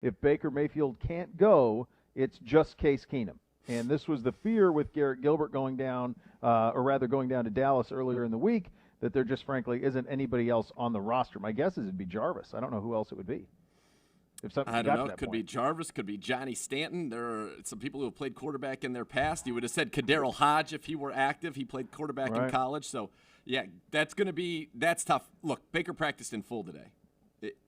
If Baker Mayfield can't go, it's just Case Keenum. And this was the fear with Garrett Gilbert going down, or rather going down to Dallas earlier in the week, that there just frankly isn't anybody else on the roster. My guess is it'd be Jarvis. I don't know who else it would be. If something I don't got know. to It that could be point. Jarvis, could be Johnny Stanton. There are some people who have played quarterback in their past. You would have said Kadarius Hodge if he were active. He played quarterback in Right. college. So, yeah, that's tough. Look, Baker practiced in full today.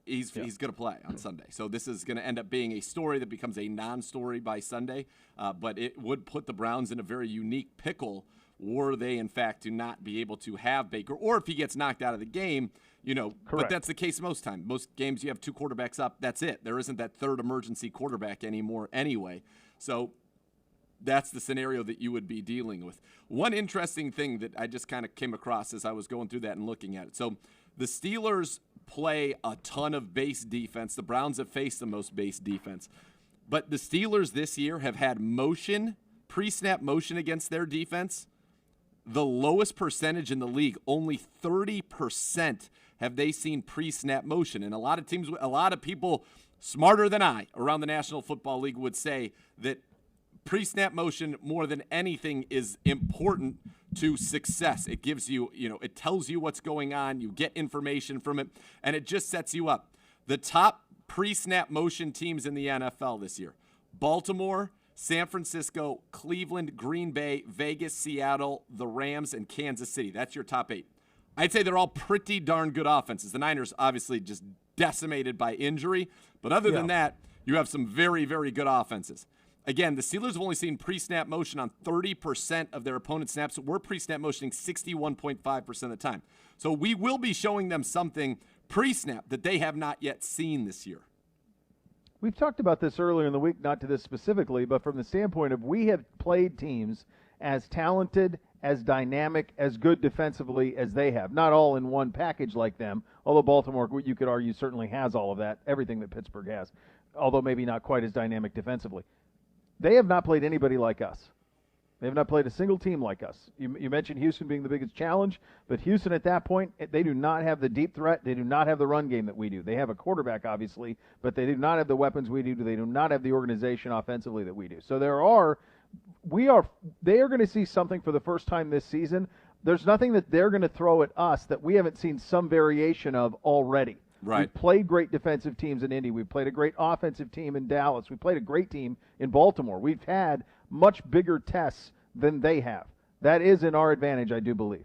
He's going to play on Sunday. So this is going to end up being a story that becomes a non-story by Sunday. But it would put the Browns in a very unique pickle were they, in fact, to not be able to have Baker. Or if he gets knocked out of the game, Correct. But that's the case most times. Most games you have two quarterbacks up, that's it. There isn't that third emergency quarterback anymore anyway. So that's the scenario that you would be dealing with. One interesting thing that I just kind of came across as I was going through that and looking at it. So the Steelers play a ton of base defense. The Browns have faced the most base defense. But the Steelers this year have had motion, pre-snap motion against their defense. The lowest percentage in the league, only 30% have they seen pre-snap motion. And a lot of people smarter than I around the National Football League would say that pre-snap motion more than anything is important to success. It gives you, it tells you what's going on. You get information from it, and it just sets you up. The top pre-snap motion teams in the NFL this year: Baltimore, San Francisco, Cleveland, Green Bay, Vegas, Seattle, the Rams, and Kansas City. That's your top 8. I'd say they're all pretty darn good offenses. The Niners obviously just decimated by injury, but other than that, you have some very, very good offenses. Again, the Steelers have only seen pre-snap motion on 30% of their opponent's snaps. We're pre-snap motioning 61.5% of the time. So we will be showing them something pre-snap that they have not yet seen this year. We've talked about this earlier in the week, not to this specifically, but from the standpoint of we have played teams as talented, as dynamic, as good defensively as they have. Not all in one package like them, although Baltimore, you could argue, certainly has all of that, everything that Pittsburgh has, although maybe not quite as dynamic defensively. They have not played anybody like us. They have not played a single team like us. You mentioned Houston being the biggest challenge, but Houston at that point, they do not have the deep threat. They do not have the run game that we do. They have a quarterback, obviously, but they do not have the weapons we do. They do not have the organization offensively that we do. So they are going to see something for the first time this season. There's nothing that they're going to throw at us that we haven't seen some variation of already. Right. We've played great defensive teams in Indy. We've played a great offensive team in Dallas. We played a great team in Baltimore. We've had much bigger tests than they have. That is in our advantage, I do believe.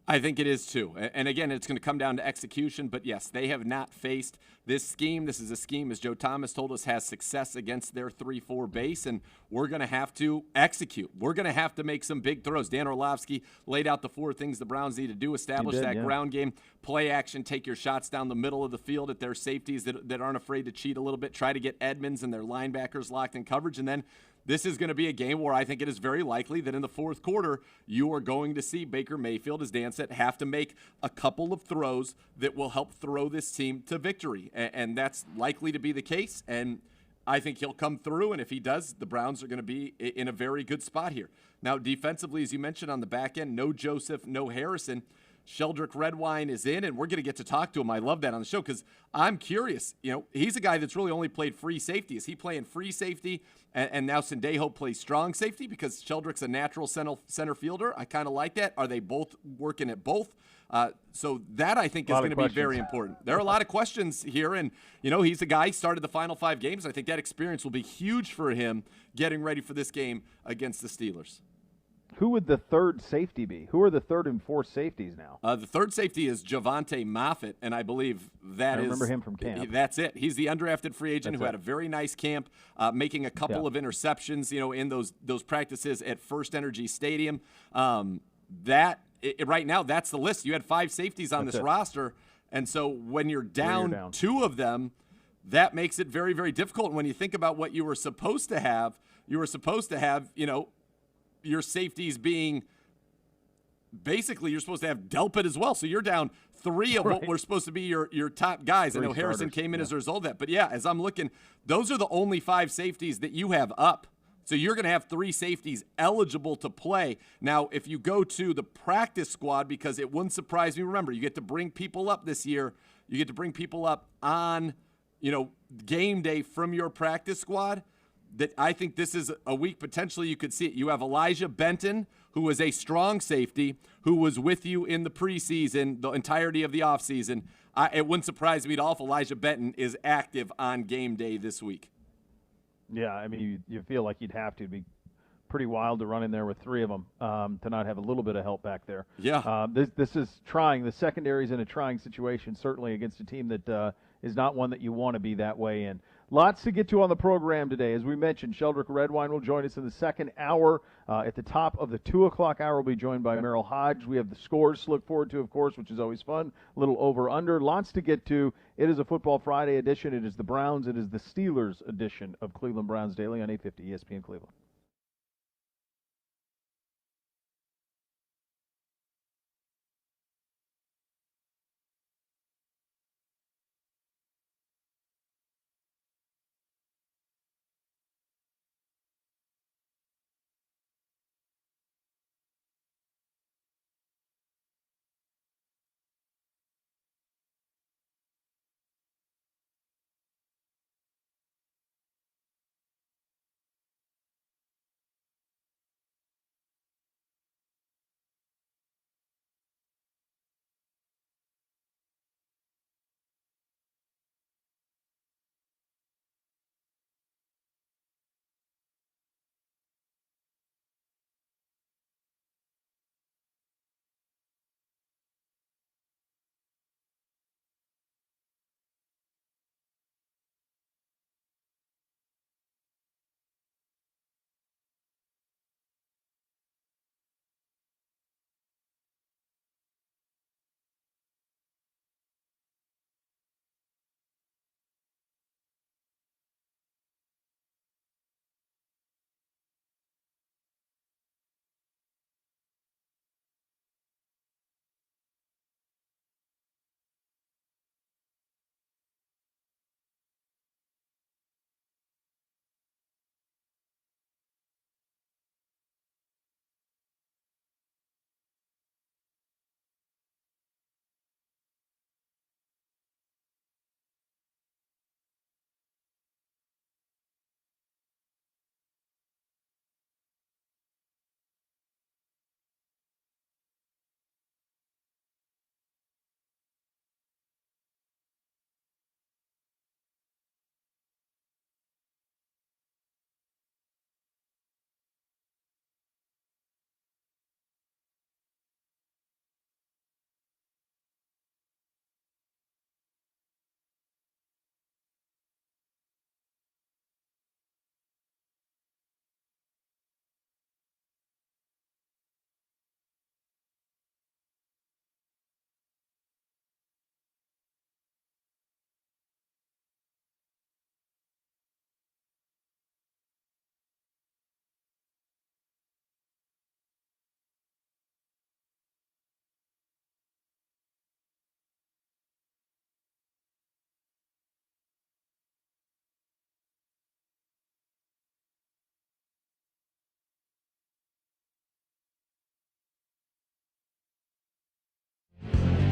I think it is too. And again, it's going to come down to execution. But yes, they have not faced this scheme. This is a scheme, as Joe Thomas told us, has success against their 3-4 base. And we're going to have to execute. We're going to have to make some big throws. Dan Orlovsky laid out the 4 things the Browns need to do: establish ground game, play action, take your shots down the middle of the field at their safeties that aren't afraid to cheat a little bit, try to get Edmonds and their linebackers locked in coverage. And then this is going to be a game where I think it is very likely that in the fourth quarter, you are going to see Baker Mayfield, as Dan said, have to make a couple of throws that will help throw this team to victory. And that's likely to be the case. And I think he'll come through. And if he does, the Browns are going to be in a very good spot here. Now, defensively, as you mentioned on the back end, no Joseph, no Harrison. Sheldrick Redwine is in, and we're going to get to talk to him. I love that on the show because I'm curious. He's a guy that's really only played free safety. Is he playing free safety, and now Sendejo plays strong safety because Sheldrick's a natural center fielder? I kind of like that. Are they both working at both? So that, I think, is going to be very important. There are a lot of questions here, and, he's a guy who started the final 5 games. I think that experience will be huge for him getting ready for this game against the Steelers. Who would the third safety be? Who are the third and fourth safeties now? The third safety is Javonte Moffitt, and I believe I remember him from camp. That's it. He's the undrafted free agent who had a very nice camp, making a couple of interceptions, in those practices at First Energy Stadium. Right now, that's the list. You had 5 safeties on this roster, and so when you're down 2 of them, that makes it very, very difficult. And when you think about what you were supposed to have, your safeties being basically you're supposed to have Delpit as well. So you're down 3 of what were supposed to be your top guys. I know Harrison came in as a result of that. But, as I'm looking, those are the only 5 safeties that you have up. So you're going to have 3 safeties eligible to play. Now, if you go to the practice squad, because it wouldn't surprise me, remember, you get to bring people up this year. You get to bring people up on game day from your practice squad, that I think this is a week potentially you could see it. You have Elijah Benton, who is a strong safety, who was with you in the preseason, the entirety of the offseason. It wouldn't surprise me at all if Elijah Benton is active on game day this week. Yeah, I mean, you feel like you'd have to be pretty wild to run in there with three of them to not have a little bit of help back there. Yeah. This is trying. The secondary's in a trying situation, certainly against a team that is not one that you want to be that way in. Lots to get to on the program today. As we mentioned, Sheldrick Redwine will join us in the second hour. At the top of the 2 o'clock hour, we'll be joined by Meryl Hoge. We have the scores to look forward to, of course, which is always fun. A little over-under. Lots to get to. It is a Football Friday edition. It is the Browns. It is the Steelers edition of Cleveland Browns Daily on 850 ESPN Cleveland.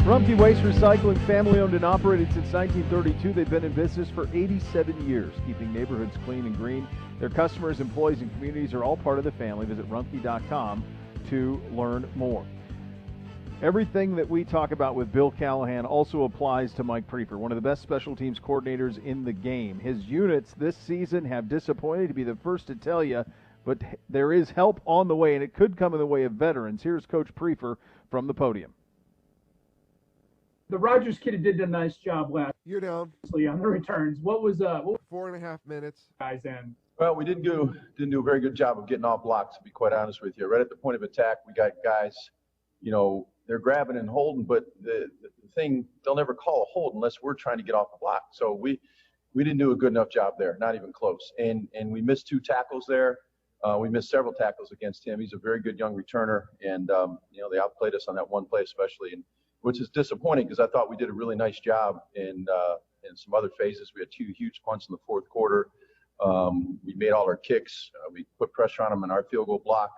Rumpke Waste Recycling, family-owned and operated since 1932. They've been in business for 87 years, keeping neighborhoods clean and green. Their customers, employees, and communities are all part of the family. Visit rumpke.com to learn more. Everything that we talk about with Bill Callahan also applies to Mike Prefer, one of the best special teams coordinators in the game. His units this season have disappointed, to be the first to tell you, but there is help on the way, and it could come in the way of veterans. Here's Coach Prefer from the podium. The Rogers kid did a nice job last You're down. on the returns. What was 4.5 minutes. guys in? Well, we didn't do a very good job of getting off blocks, to be quite honest with you. Right at the point of attack, we got guys, they're grabbing and holding, but the thing, they'll never call a hold unless we're trying to get off the block. So we didn't do a good enough job there, not even close. And we missed 2 tackles there. We missed several tackles against him. He's a very good young returner, and they outplayed us on that one play especially, and which is disappointing because I thought we did a really nice job in some other phases. We had 2 huge punts in the fourth quarter. We made all our kicks. We put pressure on them in our field goal block.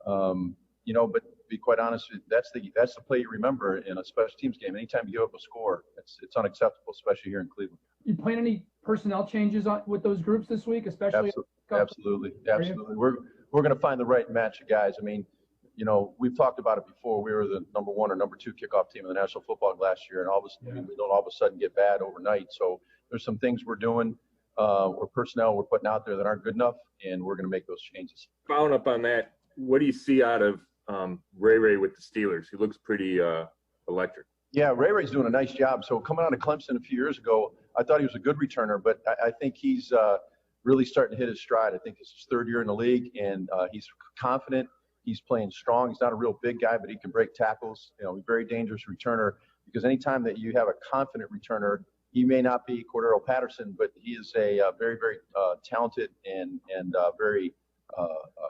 But to be quite honest, that's the play you remember in a special teams game. Anytime you give up a score, it's unacceptable, especially here in Cleveland. You plan any personnel changes with those groups this week, especially? Absolutely. We're going to find the right match of guys. I mean, we've talked about it before. We were the number 1 or number 2 kickoff team in the National Football League last year, and we don't all of a sudden get bad overnight. So there's some things we're doing or personnel we're putting out there that aren't good enough, and we're going to make those changes. Following up on that, what do you see out of Ray with the Steelers? He looks pretty electric. Yeah, Ray's doing a nice job. So coming out of Clemson a few years ago, I thought he was a good returner, but I think he's really starting to hit his stride. I think it's his 3rd year in the league, and he's confident. He's playing strong. He's not a real big guy, but he can break tackles. He's a very dangerous returner, because anytime that you have a confident returner, he may not be Cordero Patterson, but he is a very, very talented and very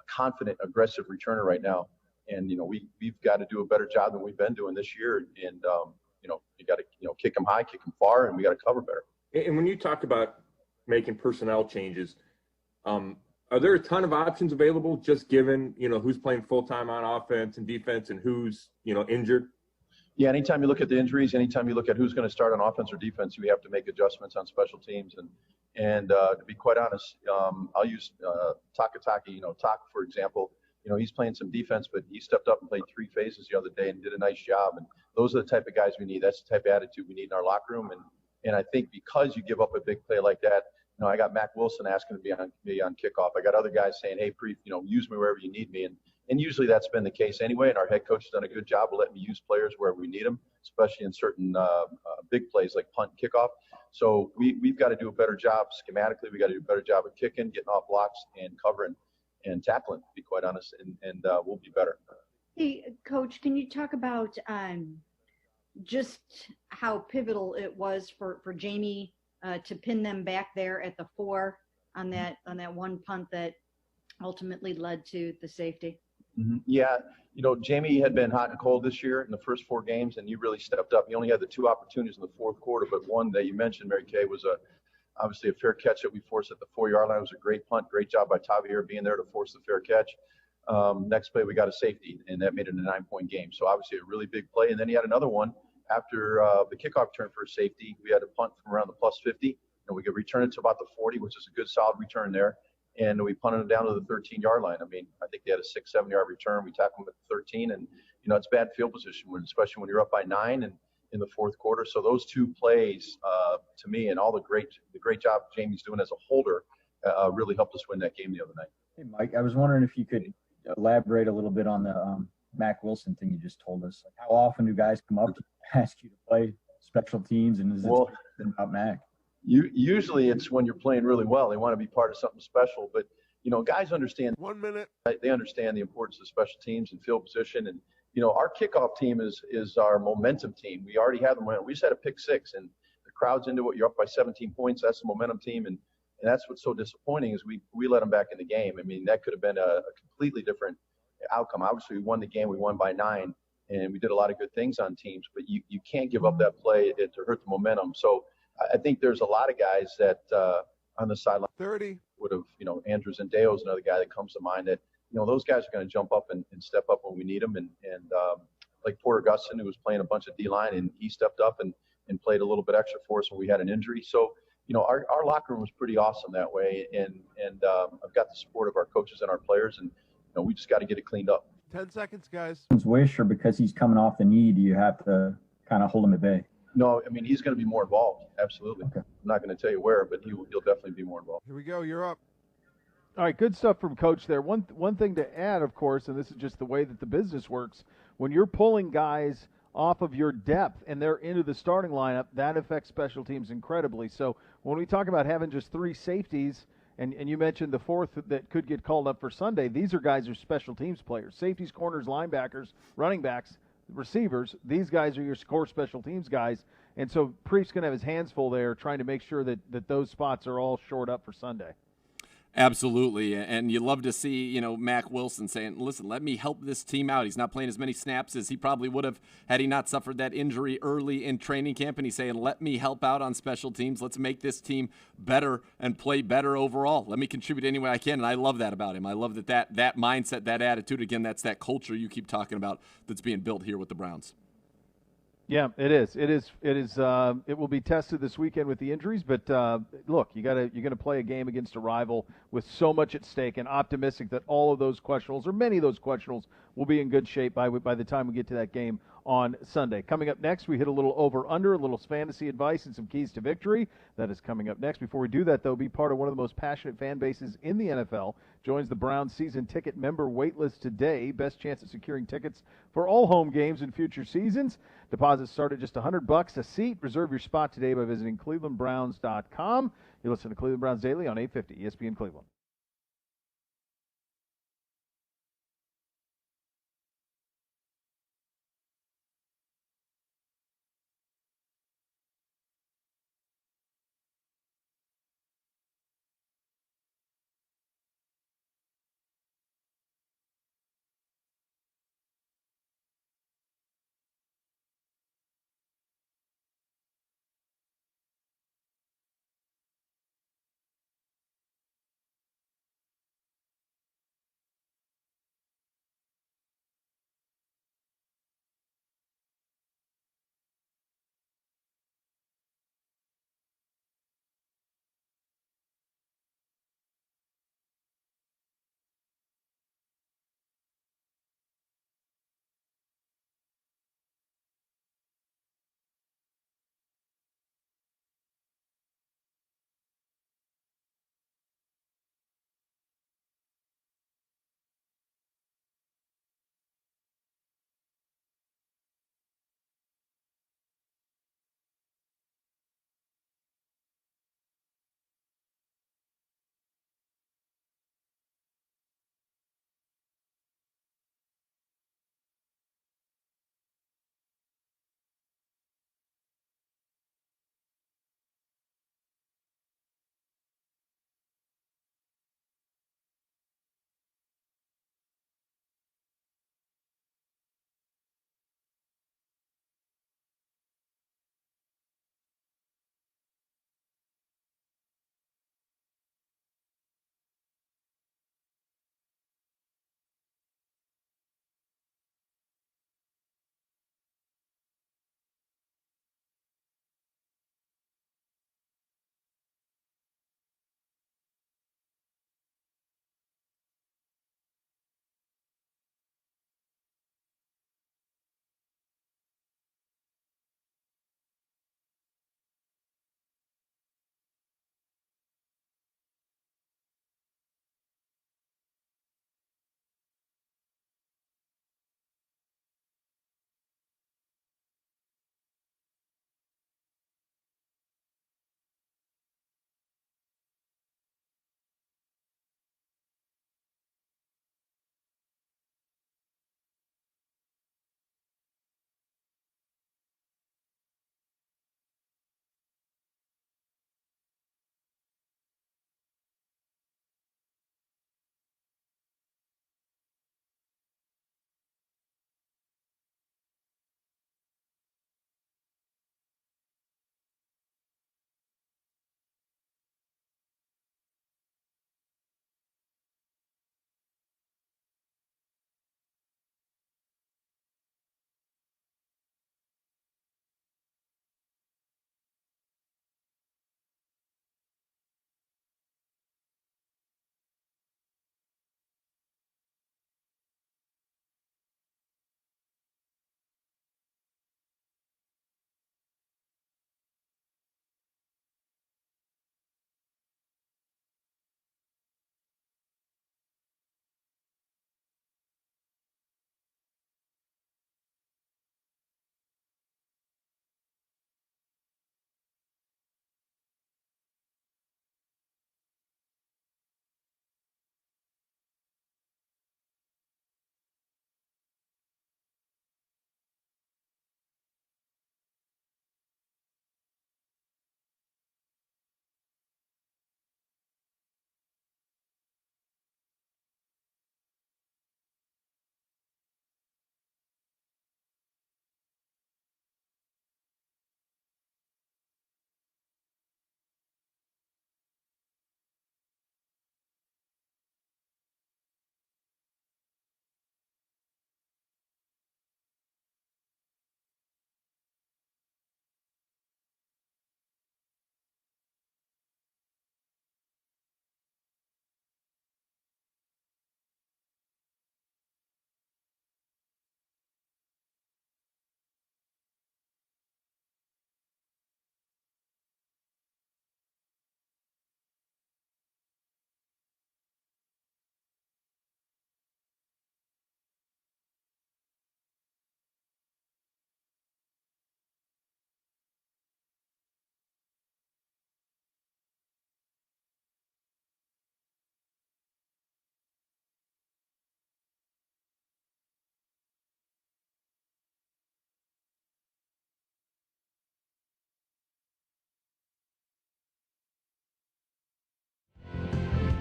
confident, aggressive returner right now. And, we've got to do a better job than we've been doing this year. And, you got to, kick him high, kick him far, and we got to cover better. And when you talk about making personnel changes, are there a ton of options available, just given, who's playing full-time on offense and defense and who's, injured? Yeah, anytime you look at the injuries, anytime you look at who's going to start on offense or defense, we have to make adjustments on special teams. And to be quite honest, I'll use Takataki, Tak, for example. He's playing some defense, but he stepped up and played 3 phases the other day and did a nice job. And those are the type of guys we need. That's the type of attitude we need in our locker room. And I think because you give up a big play like that, I got Mac Wilson asking to be on kickoff. I got other guys saying, hey, Preef, use me wherever you need me. And usually that's been the case anyway. And our head coach has done a good job of letting me use players wherever we need them, especially in certain big plays like punt and kickoff. So we've got to do a better job schematically. We got to do a better job of kicking, getting off blocks, and covering and tackling, to be quite honest, and we'll be better. Hey, Coach, can you talk about just how pivotal it was for Jamie to pin them back there at the 4 on that one punt that ultimately led to the safety? Mm-hmm. Yeah, Jamie had been hot and cold this year in the first 4 games, and he really stepped up. He only had the 2 opportunities in the 4th quarter, but one that you mentioned, Mary Kay, was obviously a fair catch that we forced at the 4-yard line. It was a great punt, great job by Tavier being there to force the fair catch. Next play, we got a safety, and that made it a 9-point game. So obviously a really big play. And then he had another one after the kickoff return for a safety. We had a punt from around the plus 50, and we could return it to about the 40, which is a good solid return there. And we punted them down to the 13-yard line. I mean, I think they had a 6-7-yard return. We tackled them at the 13, and it's bad field position, especially when you're up by 9 and in the 4th quarter. So those 2 plays, to me, and all the great job Jamie's doing as a holder, really helped us win that game the other night. Hey, Mike, I was wondering if you could elaborate a little bit on the Mac Wilson thing you just told us. Like, how often do guys come up to ask you to play special teams, and is it about Mac? Usually it's when you're playing really well. They want to be part of something special. But, guys understand. 1 minute. They understand the importance of special teams and field position. And, our kickoff team is our momentum team. We already have them. We just had a pick 6, and the crowd's into it. You're up by 17 points. That's the momentum team. And that's what's so disappointing is we let them back in the game. I mean, that could have been a completely different outcome. Obviously, we won the game. We won by 9, and we did a lot of good things on teams. But you can't give up that play to hurt the momentum. So I think there's a lot of guys that on the sideline 30 would have, Andrew Zendeo is another guy that comes to mind that, those guys are going to jump up and step up when we need them. And like Porter Gustin, who was playing a bunch of D-line, and he stepped up and played a little bit extra for us when we had an injury. So, our locker room was pretty awesome that way. And I've got the support of our coaches and our players, and, we just got to get it cleaned up. 10 seconds, guys. Wish, or because he's coming off the knee, do you have to kind of hold him at bay? No, I mean, he's going to be more involved. Absolutely. Okay. I'm not going to tell you where, but he'll definitely be more involved. Here we go. You're up. All right, good stuff from Coach there. One thing to add, of course, and this is just the way that the business works, when you're pulling guys off of your depth and they're into the starting lineup, that affects special teams incredibly. So when we talk about having just 3 safeties, and you mentioned the 4th that could get called up for Sunday, these are guys who are special teams players. Safeties, corners, linebackers, running backs, receivers, these guys are your core special teams guys. And so Preef's going to have his hands full there trying to make sure that those spots are all shored up for Sunday. Absolutely, and you love to see, Mac Wilson saying, listen, let me help this team out. He's not playing as many snaps as he probably would have had he not suffered that injury early in training camp, and he's saying, let me help out on special teams. Let's make this team better and play better overall. Let me contribute any way I can, and I love that about him. I love that mindset, that attitude. Again, that's that culture you keep talking about that's being built here with the Browns. Yeah, it is. It is. It is. It will be tested this weekend with the injuries, but look, you're going to play a game against a rival with so much at stake, and optimistic that all of those questionables, or many of those questionables, will be in good shape by the time we get to that game on Sunday. Coming up next, we hit a little over/under, a little fantasy advice, and some keys to victory. That is coming up next. Before we do that, though, be part of one of the most passionate fan bases in the NFL. Joins the Browns season ticket member waitlist today. Best chance at securing tickets for all home games in future seasons. Deposits start at just $100 a seat. Reserve your spot today by visiting clevelandbrowns.com. You listen to Cleveland Browns Daily on 850 ESPN Cleveland.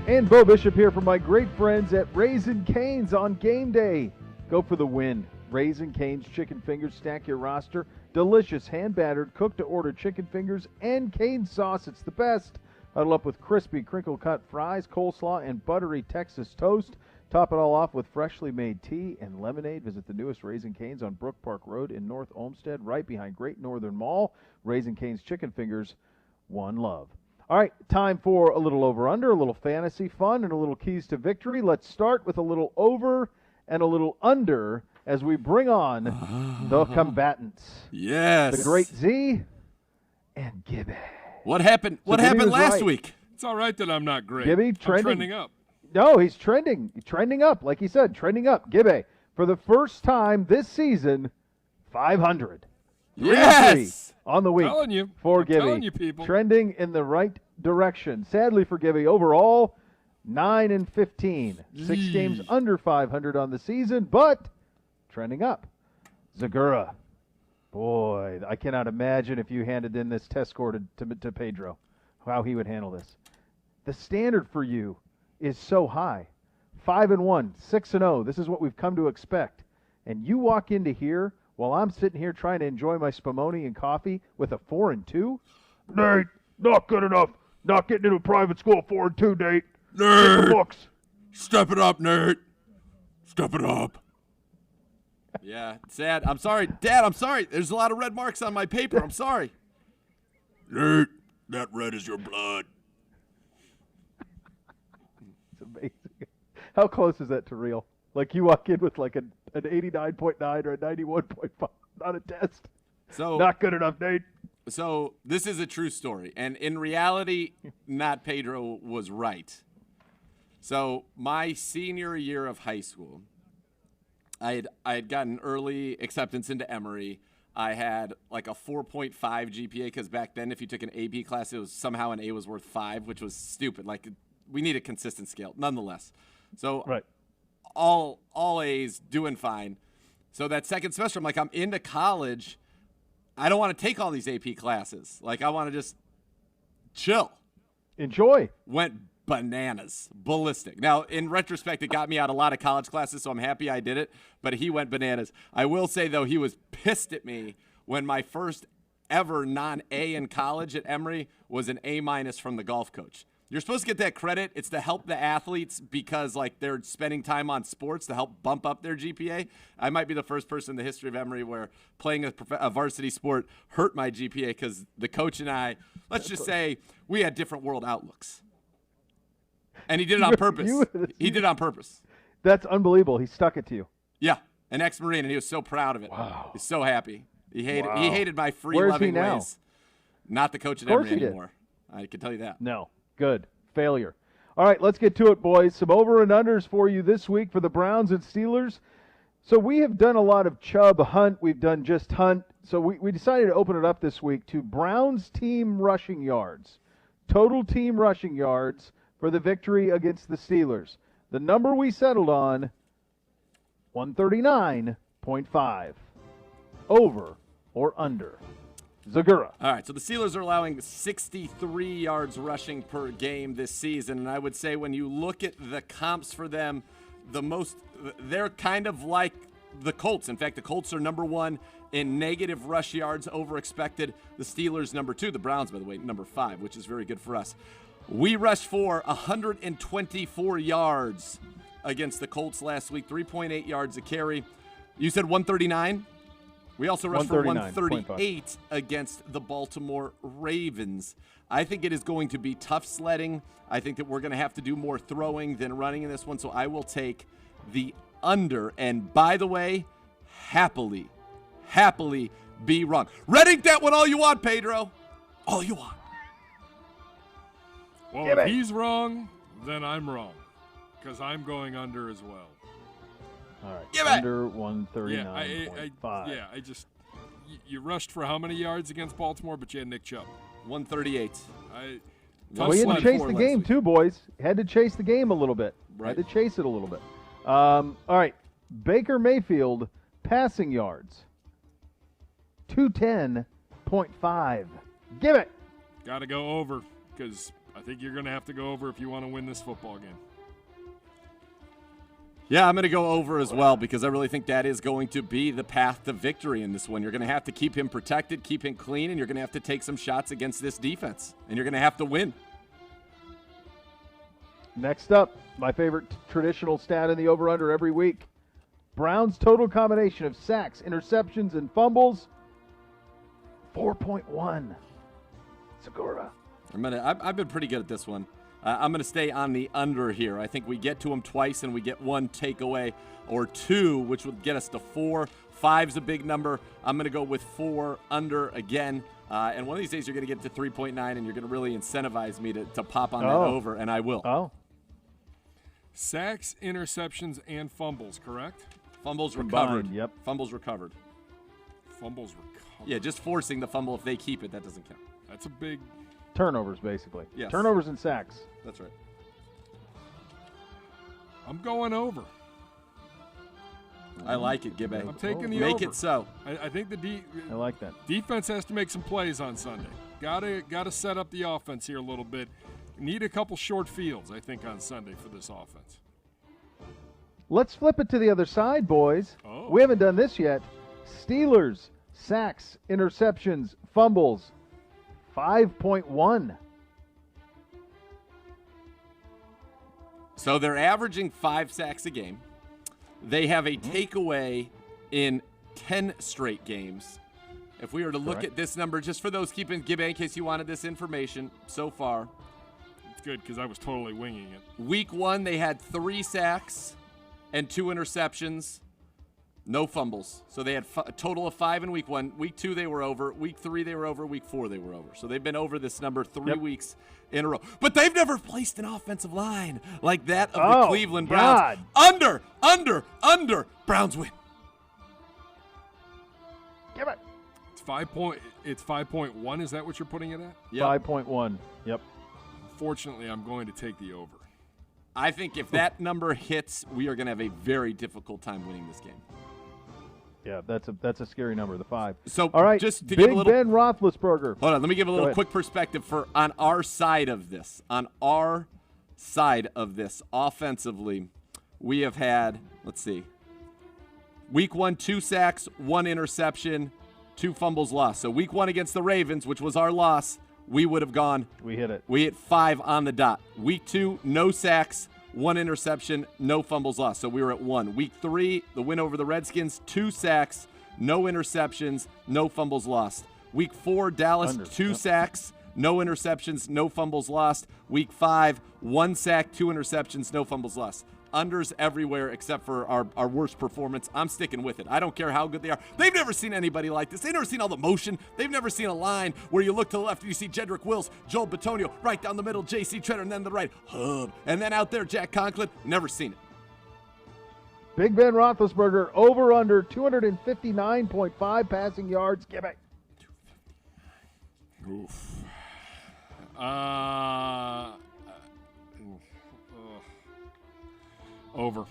And Beau Bishop here from my great friends at Raising Cane's on game day. Go for the win. Raising Cane's chicken fingers, stack your roster. Delicious, hand-battered, cooked-to-order chicken fingers and cane sauce. It's the best. Huddle up with crispy, crinkle-cut fries, coleslaw, and buttery Texas toast. Top it all off with freshly made tea and lemonade. Visit the newest Raising Cane's on Brook Park Road in North Olmsted, right behind Great Northern Mall. Raising Cane's chicken fingers, one love. All right, time for a little over-under, a little fantasy fun, and a little keys to victory. Let's start with a little over and a little under as we bring on the combatants. Yes. The great Z and Gibby. What happened? What happened last week? It's all right that I'm not great. Gibby, I'm trending up. No, he's trending. Trending up, like he said, trending up. Gibby, for the first time this season, 500. Yes. On the week Telling you. for I'm Gibby. telling you, people. Trending in the right direction. Sadly for Gibby, overall, 9-15. 6 games under 500 on the season, but trending up. Zegura. Boy, I cannot imagine if you handed in this test score to Pedro, how he would handle this. The standard for you is so high. 5-1, 6-0. This is what we've come to expect. And you walk into here while I'm sitting here trying to enjoy my Spumoni and coffee with a 4-2? Nate, not good enough. Not getting into a private school 4-2, Nate. Nate, get the books. Step it up, Nate. Step it up. Yeah, sad. I'm sorry. Dad, I'm sorry. There's a lot of red marks on my paper. I'm sorry. Nate, that red is your blood. It's amazing. How close is that to real? Like you walk in with like an 89.9 or a 91.5 on a test. So not good enough, Nate. So this is a true story. And in reality, Matt Pedro was right. So my senior year of high school, I had gotten early acceptance into Emory. I had like a 4.5 GPA because back then if you took an AP class, it was somehow an A was worth 5, which was stupid. Like we need a consistent scale nonetheless. So right. all A's, doing fine. So that second semester, I'm like, I'm into college. I don't want to take all these AP classes. Like, I want to just chill. Enjoy. Went bananas, ballistic. Now, in retrospect, it got me out a lot of college classes, so I'm happy I did it, but he went bananas. I will say, though, he was pissed at me when my first ever non-A in college at Emory was an A- from the golf coach. You're supposed to get that credit. It's to help the athletes because, like, they're spending time on sports to help bump up their GPA. I might be the first person in the history of Emory where playing a varsity sport hurt my GPA because the coach and I, let's just say, we had different world outlooks. And he did it on purpose. He did it on purpose. That's unbelievable. He stuck it to you. Yeah, an ex-Marine, and he was so proud of it. Wow. He's so happy. He hated my free-loving Where's he now? ways. Not the coach at Of course Emory he did. anymore. I can tell you that. No. Good. Failure. All right, let's get to it, boys. Some over and unders for you this week for the Browns and Steelers. So we have done a lot of Chubb Hunt. We've done just Hunt. So we decided to open it up this week to Browns team rushing yards. Total team rushing yards for the victory against the Steelers. The number we settled on, 139.5. Over or under? Zegura. All right, so the Steelers are allowing 63 yards rushing per game this season, and I would say when you look at the comps for them, they're kind of like the Colts. In fact, the Colts are number 1 in negative rush yards over expected. The Steelers number 2, the Browns, by the way, number 5, which is very good for us. We rushed for 124 yards against the Colts last week, 3.8 yards a carry. You said 139? We also rushed for 138 against the Baltimore Ravens. I think it is going to be tough sledding. I think that we're going to have to do more throwing than running in this one, so I will take the under. And by the way, happily be wrong. Red ink that one all you want, Pedro. All you want. Well, if he's wrong, then I'm wrong, because I'm going under as well. All right, Give under 139.5. You rushed for how many yards against Baltimore, but you had Nick Chubb. 138. Well, he had to chase the game too, boys. Had to chase the game a little bit. Right. Had to chase it a little bit. All right, Baker Mayfield passing yards, 210.5. Give it. Got to go over, because I think you're going to have to go over if you want to win this football game. Yeah, I'm going to go over as well because I really think that is going to be the path to victory in this one. You're going to have to keep him protected, keep him clean, and you're going to have to take some shots against this defense, and you're going to have to win. Next up, my favorite traditional stat in the over-under every week. Browns' total combination of sacks, interceptions, and fumbles, 4.1. Zegura. I've been pretty good at this one. I'm going to stay on the under here. I think we get to them twice and we get one takeaway or two, which would get us to 4. 5's a big number. I'm going to go with 4 under again. And one of these days you're going to get to 3.9 and you're going to really incentivize me to pop on that over, and I will. Oh. Sacks, interceptions, and fumbles, correct? Fumbles Combined, recovered. yep. Fumbles recovered. Fumbles recovered. Yeah, just forcing the fumble. If they keep it, that doesn't count. That's a big... Turnovers, basically. Yes. Turnovers and sacks. That's right. I'm going over. I like it, Gibbe. I'm taking the Make over. it so. I think the I like that. defense has to make some plays on Sunday. Gotta set up the offense here a little bit. Need a couple short fields, I think, on Sunday for this offense. Let's flip it to the other side, boys. Oh. We haven't done this yet. Steelers, sacks, interceptions, fumbles, 5.1. So they're averaging 5 sacks a game. They have a takeaway in 10 straight games. If we were to look at this number, just for those keeping Gibbe, in case you wanted this information so far. It's good because I was totally winging it. Week 1, they had 3 sacks and 2 interceptions, no fumbles. So they had a total of 5 in week 1. Week 2, they were over. Week 3, they were over. Week 4, they were over. So they've been over this number 3 weeks in a row. But they've never placed an offensive line like that of the Cleveland Browns. God. Under. Browns win. Give it. It's 5.1. Is that what you're putting it at? Yep. 5.1. Yep. Fortunately, I'm going to take the over. I think if that number hits, we are going to have a very difficult time winning this game. Yeah, that's a scary number, the 5. So, all right, just to Big give a little, Ben Roethlisberger. Hold on, let me give a little ahead. quick perspective on our side of this. On our side of this, offensively, we have had, let's see, week 1, 2 sacks, 1 interception, 2 fumbles lost. So week 1 against the Ravens, which was our loss, we would have gone. We hit it. We hit 5 on the dot. Week 2, no sacks, 1 interception, no fumbles lost. So we were at 1. Week 3, the win over the Redskins, 2 sacks, no interceptions, no fumbles lost. Week 4, Dallas, 2 sacks, no interceptions, no fumbles lost. Week 5, 1 sack, 2 interceptions, no fumbles lost. Unders everywhere except for our worst performance. I'm sticking with it. I don't care how good they are. They've never seen anybody like this. They've never seen all the motion. They've never seen a line where you look to the left and you see Jedrick Wills, Joel Bitonio, right down the middle, J.C. Treader, and then the right, Hub. And then out there, Jack Conklin. Never seen it. Big Ben Roethlisberger, over under 259.5 passing yards. Give it. Oof. Over.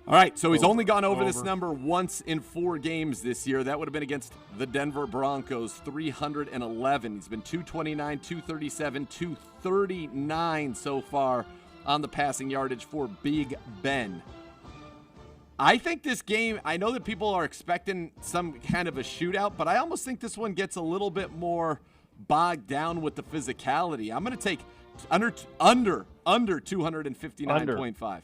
All right, so he's only gone over this number once in 4 games this year. That would have been against the Denver Broncos, 311. He's been 229, 237, 239 so far on the passing yardage for Big Ben. I think this game, I know that people are expecting some kind of a shootout, but I almost think this one gets a little bit more bogged down with the physicality. I'm going to take under 259.5.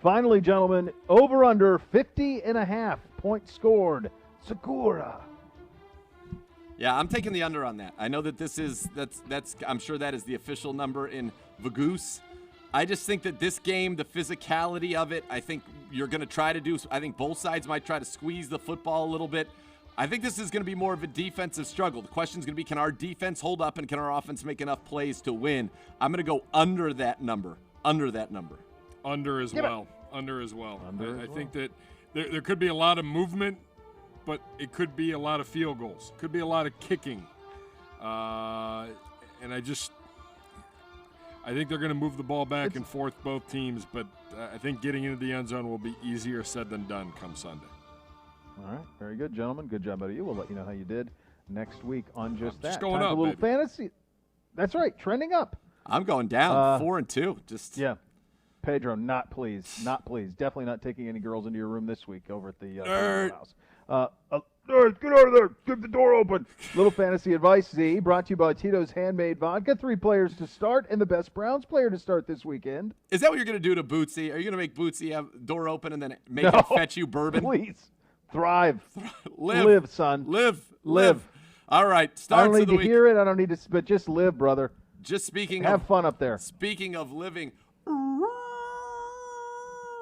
Finally, gentlemen, over under 50.5 points scored. Zegura. Yeah, I'm taking the under on that. I know that that's I'm sure that is the official number in Vegas. I just think that this game, the physicality of it, I think you're going to try to do. I think both sides might try to squeeze the football a little bit. I think this is going to be more of a defensive struggle. The question is going to be, can our defense hold up and can our offense make enough plays to win? I'm going to go under that number. Under as well. I think that there could be a lot of movement, but it could be a lot of field goals. Could be a lot of kicking. And I think they're going to move the ball back and forth, both teams, but I think getting into the end zone will be easier said than done come Sunday. All right, very good, gentlemen. Good job out of you. We'll let you know how you did next week on just that. Just going Time up, for a little baby. fantasy. That's right, trending up. I'm going down 4-2. Just yeah. Pedro, not pleased. Not pleased. Definitely not taking any girls into your room this week over at the house. Nerd, get out of there. Keep the door open. Little fantasy advice, Z, brought to you by Tito's Handmade Vodka. 3 players to start and the best Browns player to start this weekend. Is that what you're going to do to Bootsy? Are you going to make Bootsy have the door open and then make him fetch you bourbon? Please. Thrive. Live, son. Live. All right. I don't Starts of need the to week. hear it. I don't need to, but just live, brother. Just speaking Have fun up there. Speaking of living,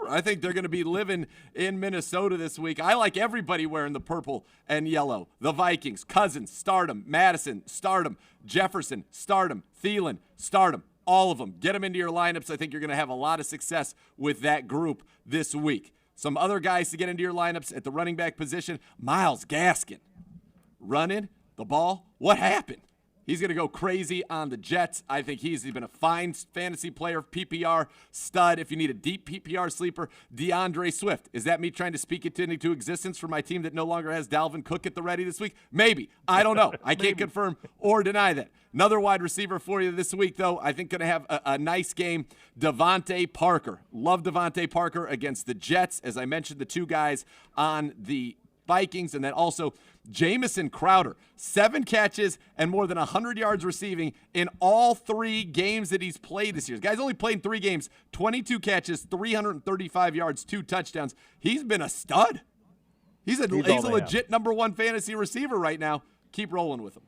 I think they're going to be living in Minnesota this week. I like everybody wearing the purple and yellow. The Vikings, Cousins, stardom. Madison, stardom. Jefferson, stardom. Thielen, stardom. All of them. Get them into your lineups. I think you're going to have a lot of success with that group this week. Some other guys to get into your lineups at the running back position. Myles Gaskin, running the ball. What happened? He's going to go crazy on the Jets. I think he's been a fine fantasy player, PPR stud. If you need a deep PPR sleeper, DeAndre Swift. Is that me trying to speak it into existence for my team that no longer has Dalvin Cook at the ready this week? Maybe. I don't know. I can't confirm or deny that. Another wide receiver for you this week, though, I think going to have a nice game. Devontae Parker. Love Devontae Parker against the Jets. As I mentioned, the 2 guys on the Vikings, and then also Jamison Crowder, 7 catches and more than 100 yards receiving in all 3 games that he's played this year. This guy's only played in 3 games, 22 catches, 335 yards, 2 touchdowns. He's been a stud. He's a legit number 1 fantasy receiver right now. Keep rolling with him.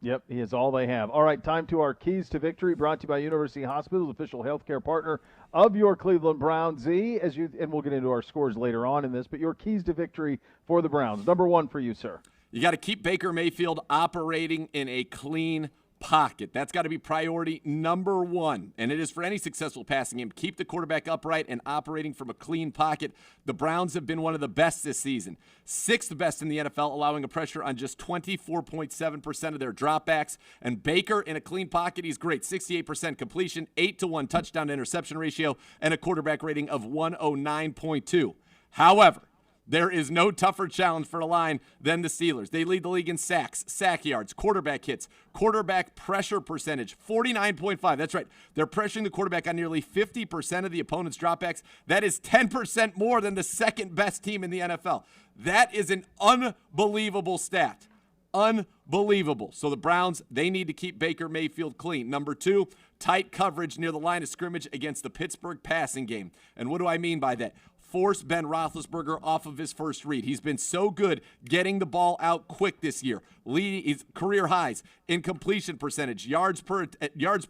Yep, he is all they have. All right, time to our Keys to Victory, brought to you by University Hospitals, official healthcare partner of your Cleveland Browns. Z, and we'll get into our scores later on in this, but your Keys to Victory for the Browns. Number 1 for you, sir. You got to keep Baker Mayfield operating in a clean pocket. That's got to be priority number 1, and it is for any successful passing game. Keep the quarterback upright and operating from a clean pocket. The Browns have been one of the best this season. 6th best in the NFL, allowing a pressure on just 24.7% of their dropbacks. And Baker in a clean pocket, he's great. 68% completion, 8-to-1 touchdown to interception ratio, and a quarterback rating of 109.2. However, there is no tougher challenge for a line than the Steelers. They lead the league in sacks, sack yards, quarterback hits, quarterback pressure percentage, 49.5. That's right. They're pressuring the quarterback on nearly 50% of the opponent's dropbacks. That is 10% more than the second best team in the NFL. That is an unbelievable stat. Unbelievable. So the Browns, they need to keep Baker Mayfield clean. Number 2, tight coverage near the line of scrimmage against the Pittsburgh passing game. And what do I mean by that? Force Ben Roethlisberger off of his first read. He's been so good getting the ball out quick this year. Leading his career highs in completion percentage, yards per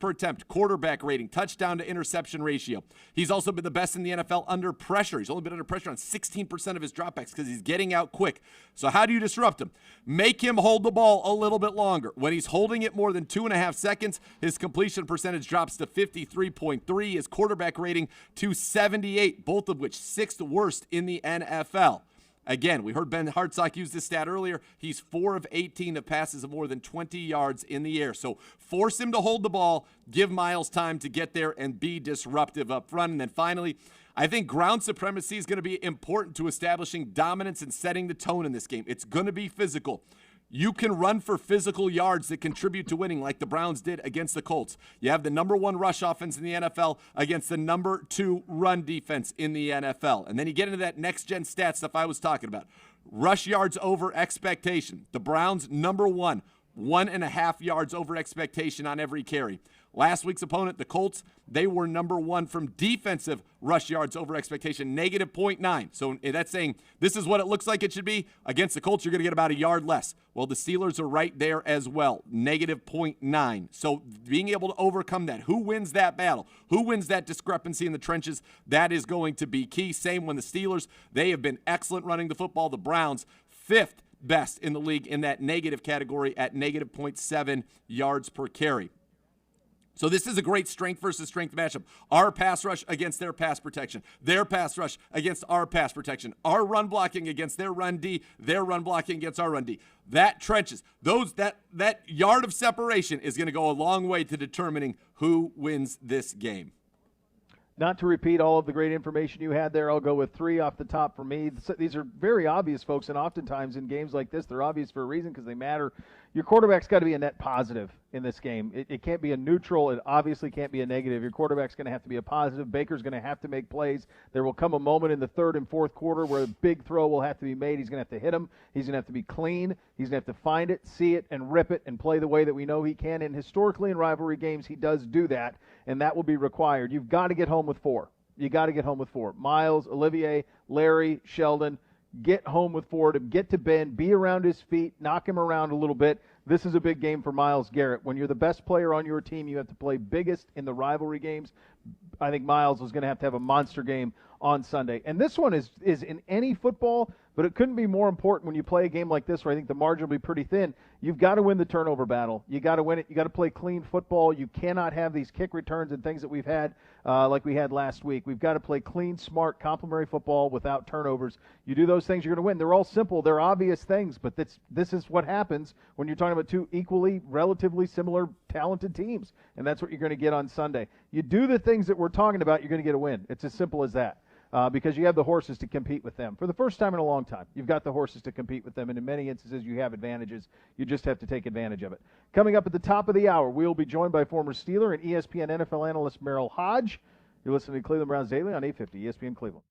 attempt, quarterback rating, touchdown to interception ratio. He's also been the best in the NFL under pressure. He's only been under pressure on 16% of his dropbacks because he's getting out quick. So how do you disrupt him? Make him hold the ball a little bit longer. When he's holding it more than 2.5 seconds, his completion percentage drops to 53.3, his quarterback rating to 78, both of which 6th worst in the NFL. Again, we heard Ben Hartsock use this stat earlier. He's 4 of 18 of passes of more than 20 yards in the air. So force him to hold the ball, give Myles time to get there, and be disruptive up front. And then finally, I think ground supremacy is going to be important to establishing dominance and setting the tone in this game. It's going to be physical. You can run for physical yards that contribute to winning like the Browns did against the Colts. You have the number 1 rush offense in the NFL against the number 2 run defense in the NFL. And then you get into that next-gen stat stuff I was talking about. Rush yards over expectation. The Browns, number 1, 1.5 yards over expectation on every carry. Last week's opponent, the Colts, they were number 1 from defensive rush yards over expectation, -0.9. So that's saying this is what it looks like it should be. Against the Colts, you're going to get about a yard less. Well, the Steelers are right there as well, -0.9. So being able to overcome that, who wins that battle? Who wins that discrepancy in the trenches? That is going to be key. Same when the Steelers, they have been excellent running the football. The Browns, 5th best in the league in that negative category at -0.7 yards per carry. So this is a great strength versus strength matchup. Our pass rush against their pass protection. Their pass rush against our pass protection. Our run blocking against their run D. Their run blocking against our run D. That trenches, that yard of separation is going to go a long way to determining who wins this game. Not to repeat all of the great information you had there, I'll go with 3 off the top for me. These are very obvious, folks, and oftentimes in games like this, they're obvious for a reason because they matter. your quarterback's got to be a net positive in this game. It can't be a neutral. It obviously can't be a negative. Your quarterback's going to have to be a positive. Baker's going to have to make plays. There will come a moment in the third and fourth quarter where a big throw will have to be made. He's going to have to hit him. He's going to have to be clean. He's going to have to find it, see it, and rip it and play the way that we know he can. And historically in rivalry games, he does do that, and that will be required. You've got to get home with 4. You got to get home with 4. Miles, Olivier, Larry, Sheldon, get home with 4 to get to Ben, be around his feet, knock him around a little bit. This is a big game for Myles Garrett. When you're the best player on your team, you have to play biggest in the rivalry games. I think Myles is going to have a monster game on Sunday. And this one is in any football, but it couldn't be more important when you play a game like this where I think the margin will be pretty thin. You've got to win the turnover battle. You got to win it. You got to play clean football. You cannot have these kick returns and things that we've had like we had last week. We've got to play clean, smart, complementary football without turnovers. You do those things, you're going to win. They're all simple. They're obvious things, but this is what happens when you're talking about two equally, relatively similar, talented teams, and that's what you're going to get on Sunday. You do the things that we're talking about, you're going to get a win. It's as simple as that. Because you have the horses to compete with them. For the first time in a long time, you've got the horses to compete with them, and in many instances you have advantages. You just have to take advantage of it. Coming up at the top of the hour, we'll be joined by former Steeler and ESPN NFL analyst Meryl Hoge. You're listening to Cleveland Browns Daily on 850 ESPN Cleveland.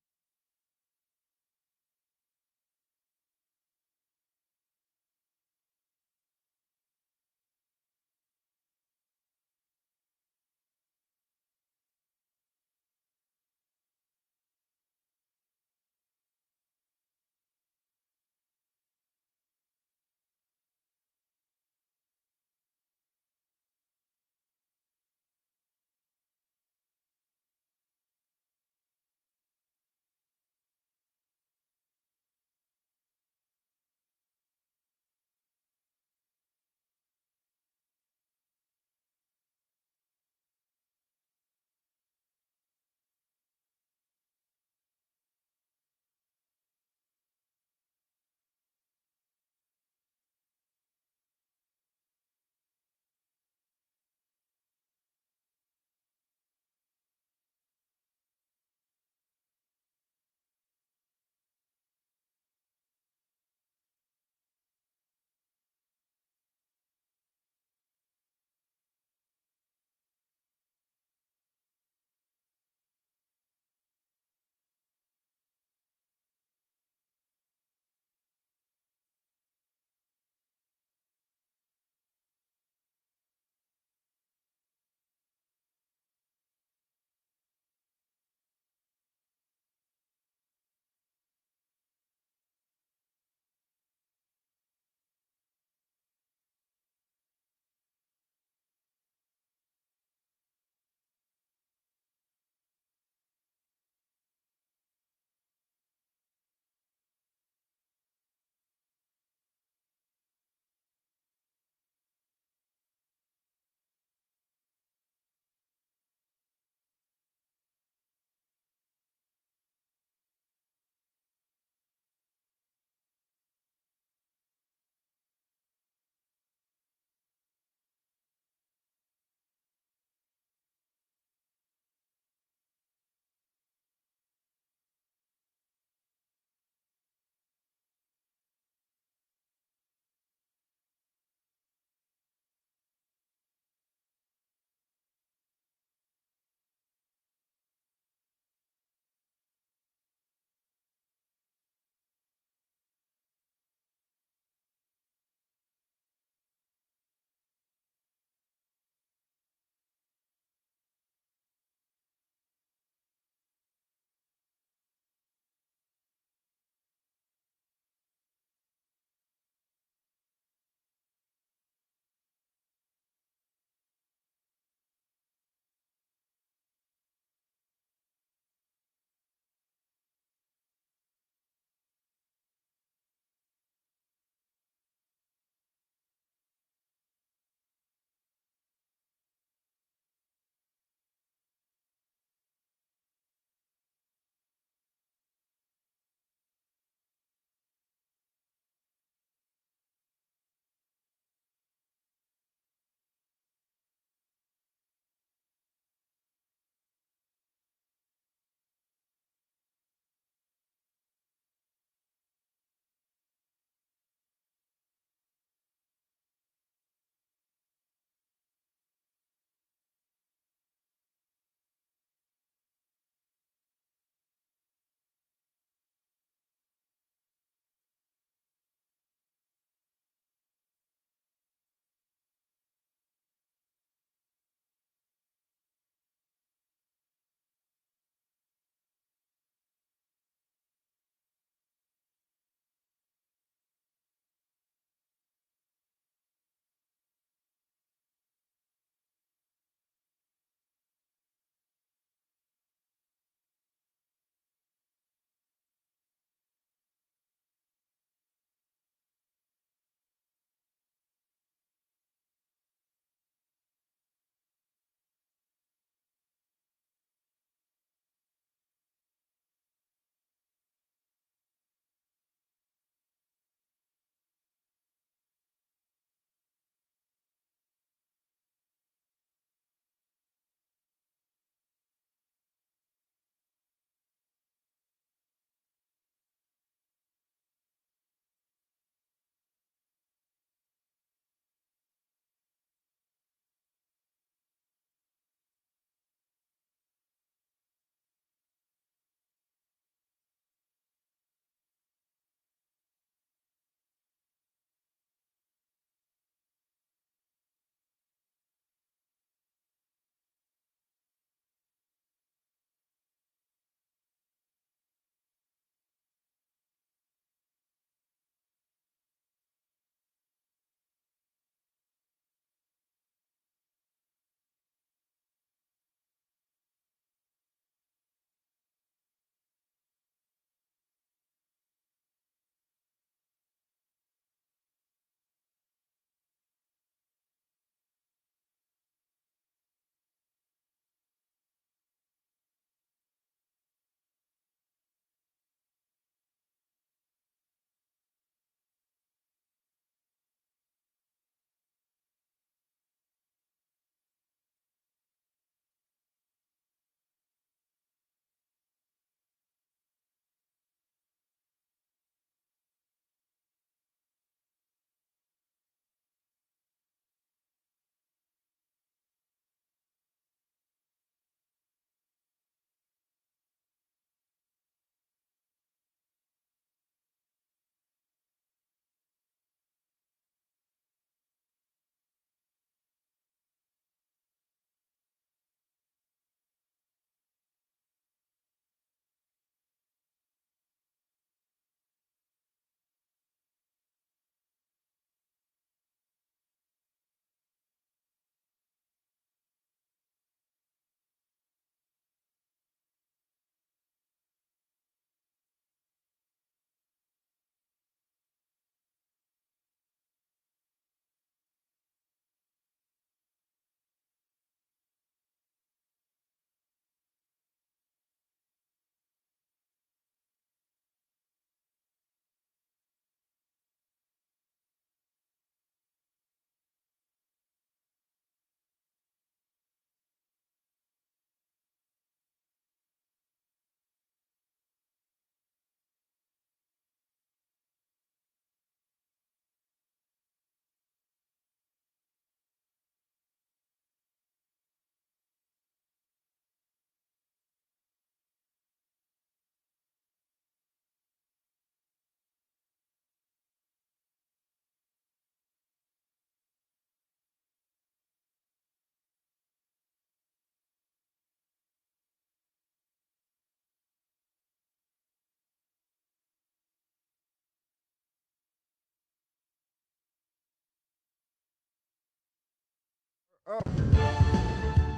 up.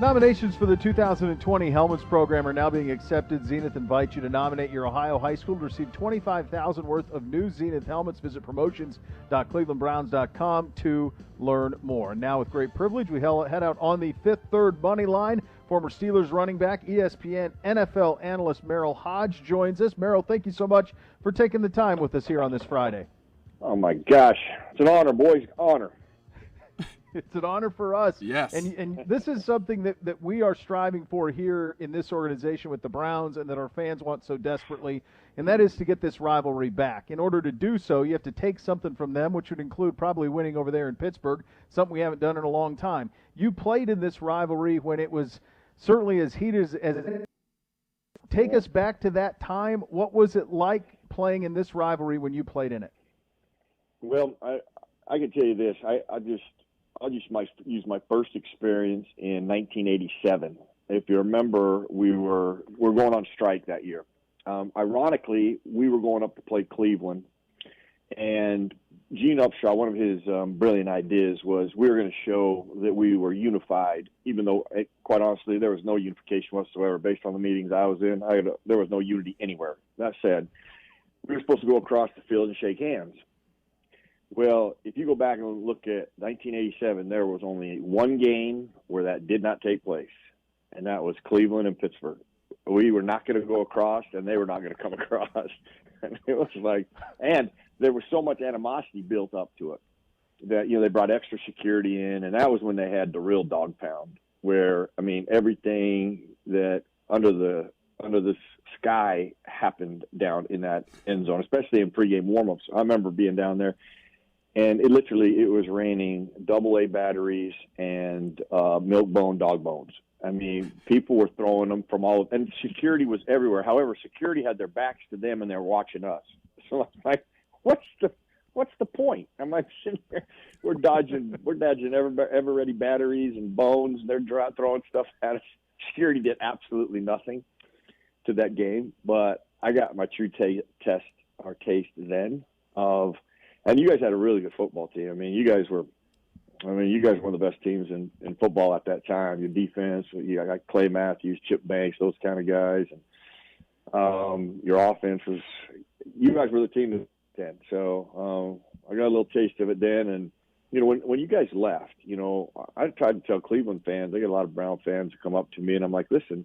Nominations for the 2020 Helmets program are now being accepted. Zenith invites you to nominate your Ohio high school to receive $25,000 worth of new Zenith helmets. Visit promotions.clevelandbrowns.com to learn more. Now, with great privilege, we head out on the Fifth Third money line. Former Steelers running back, ESPN NFL analyst Meryl Hoge joins us. Meryl, thank you so much for taking the time with us here on this Friday. Oh, my gosh. It's an honor, boys. Honor. It's an honor for us. Yes. And this is something that we are striving for here in this organization with the Browns and that our fans want so desperately, and that is to get this rivalry back. In order to do so, you have to take something from them, which would include probably winning over there in Pittsburgh, something we haven't done in a long time. You played in this rivalry when it was certainly as heated as it. Take us back to that time. What was it like playing in this rivalry when you played in it? Well, I can tell you this. I'll just use my first experience in 1987. If you remember, we're going on strike that year. Ironically, we were going up to play Cleveland, and Gene Upshaw, one of his brilliant ideas was we were going to show that we were unified, even though, quite honestly, there was no unification whatsoever. Based on the meetings I was in, there was no unity anywhere. That said, we were supposed to go across the field and shake hands. Well, if you go back and look at 1987, there was only one game where that did not take place, and that was Cleveland and Pittsburgh. We were not going to go across, and they were not going to come across. And it was like, and there was so much animosity built up to it that, they brought extra security in, and that was when they had the real dog pound, where, everything that under the sky happened down in that end zone, especially in pregame warmups. I remember being down there. And it was raining AA batteries and milk bone dog bones. People were throwing them from and security was everywhere. However, security had their backs to them and they're watching us. So I'm like, what's the point? I'm like, sitting there, we're dodging ever ready batteries and bones. And they're throwing stuff at us. Security did absolutely nothing to that game, but I got my true taste then of. And you guys had a really good football team. You guys were one of the best teams in football at that time. Your defense, you got Clay Matthews, Chip Banks, those kind of guys. And your offense was – you guys were the team then. So I got a little taste of it then. And, when you guys left, I tried to tell Cleveland fans, I get a lot of Brown fans who come up to me, and I'm like, listen,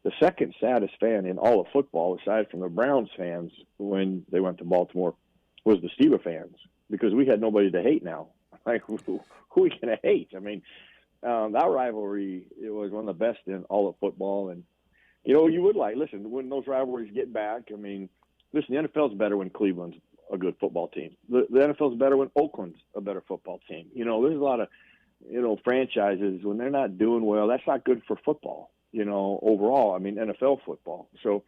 the second saddest fan in all of football, aside from the Browns fans when they went to Baltimore, was the Steelers fans, because we had nobody to hate now. Like, who are we going to hate? That rivalry, it was one of the best in all of football. And, you would listen, when those rivalries get back, listen, the NFL's better when Cleveland's a good football team. The NFL's better when Oakland's a better football team. There's a lot of, franchises, when they're not doing well, that's not good for football, overall. NFL football. So,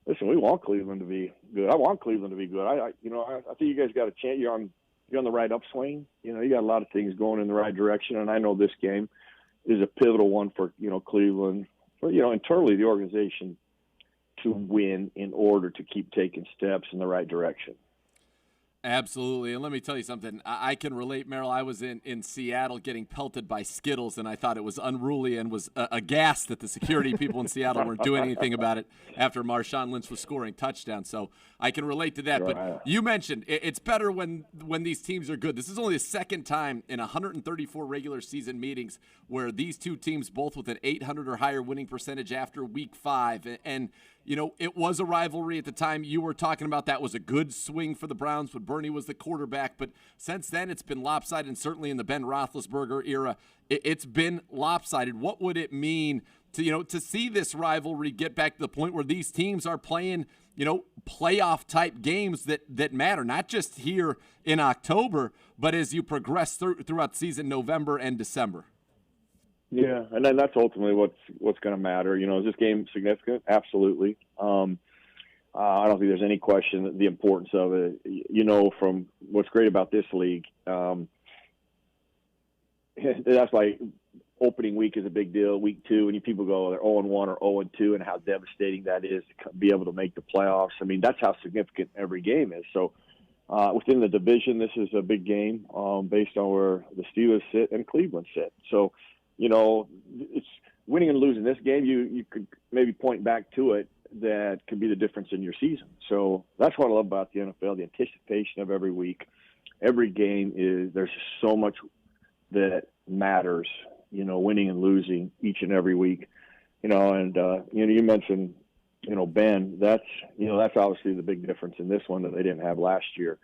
listen, we want Cleveland to be good. I want Cleveland to be good. I think you guys got a chance. You're on the right upswing. You got a lot of things going in the right direction, and I know this game is a pivotal one for Cleveland, for internally the organization to win in order to keep taking steps in the right direction. Absolutely. And let me tell you something. I can relate, Meryl. I was in Seattle getting pelted by Skittles, and I thought it was unruly and was aghast that the security people in Seattle weren't doing anything about it after Marshawn Lynch was scoring touchdowns. So I can relate to that. Sure. But you mentioned it's better when these teams are good. This is only the second time in 134 regular season meetings where these two teams both with an 800 or higher winning percentage after week 5. And it was a rivalry at the time. You were talking about that was a good swing for the Browns when Bernie was the quarterback. But since then, it's been lopsided, and certainly in the Ben Roethlisberger era, it's been lopsided. What would it mean to see this rivalry get back to the point where these teams are playing, playoff-type games that matter, not just here in October, but as you progress throughout the season, November and December? Yeah, and then that's ultimately what's going to matter. Is this game significant? Absolutely. I don't think there's any question the importance of it. From what's great about this league, that's why opening week is a big deal. Week 2, and people go, they're 0-1 or 0-2, and how devastating that is to be able to make the playoffs. That's how significant every game is. So within the division, this is a big game based on where the Steelers sit and Cleveland sit. So it's winning and losing this game. You could maybe point back to it that could be the difference in your season. So that's what I love about the NFL, the anticipation of every week. Every game there's so much that matters, winning and losing each and every week, and you mentioned, Ben, that's obviously the big difference in this one that they didn't have last year.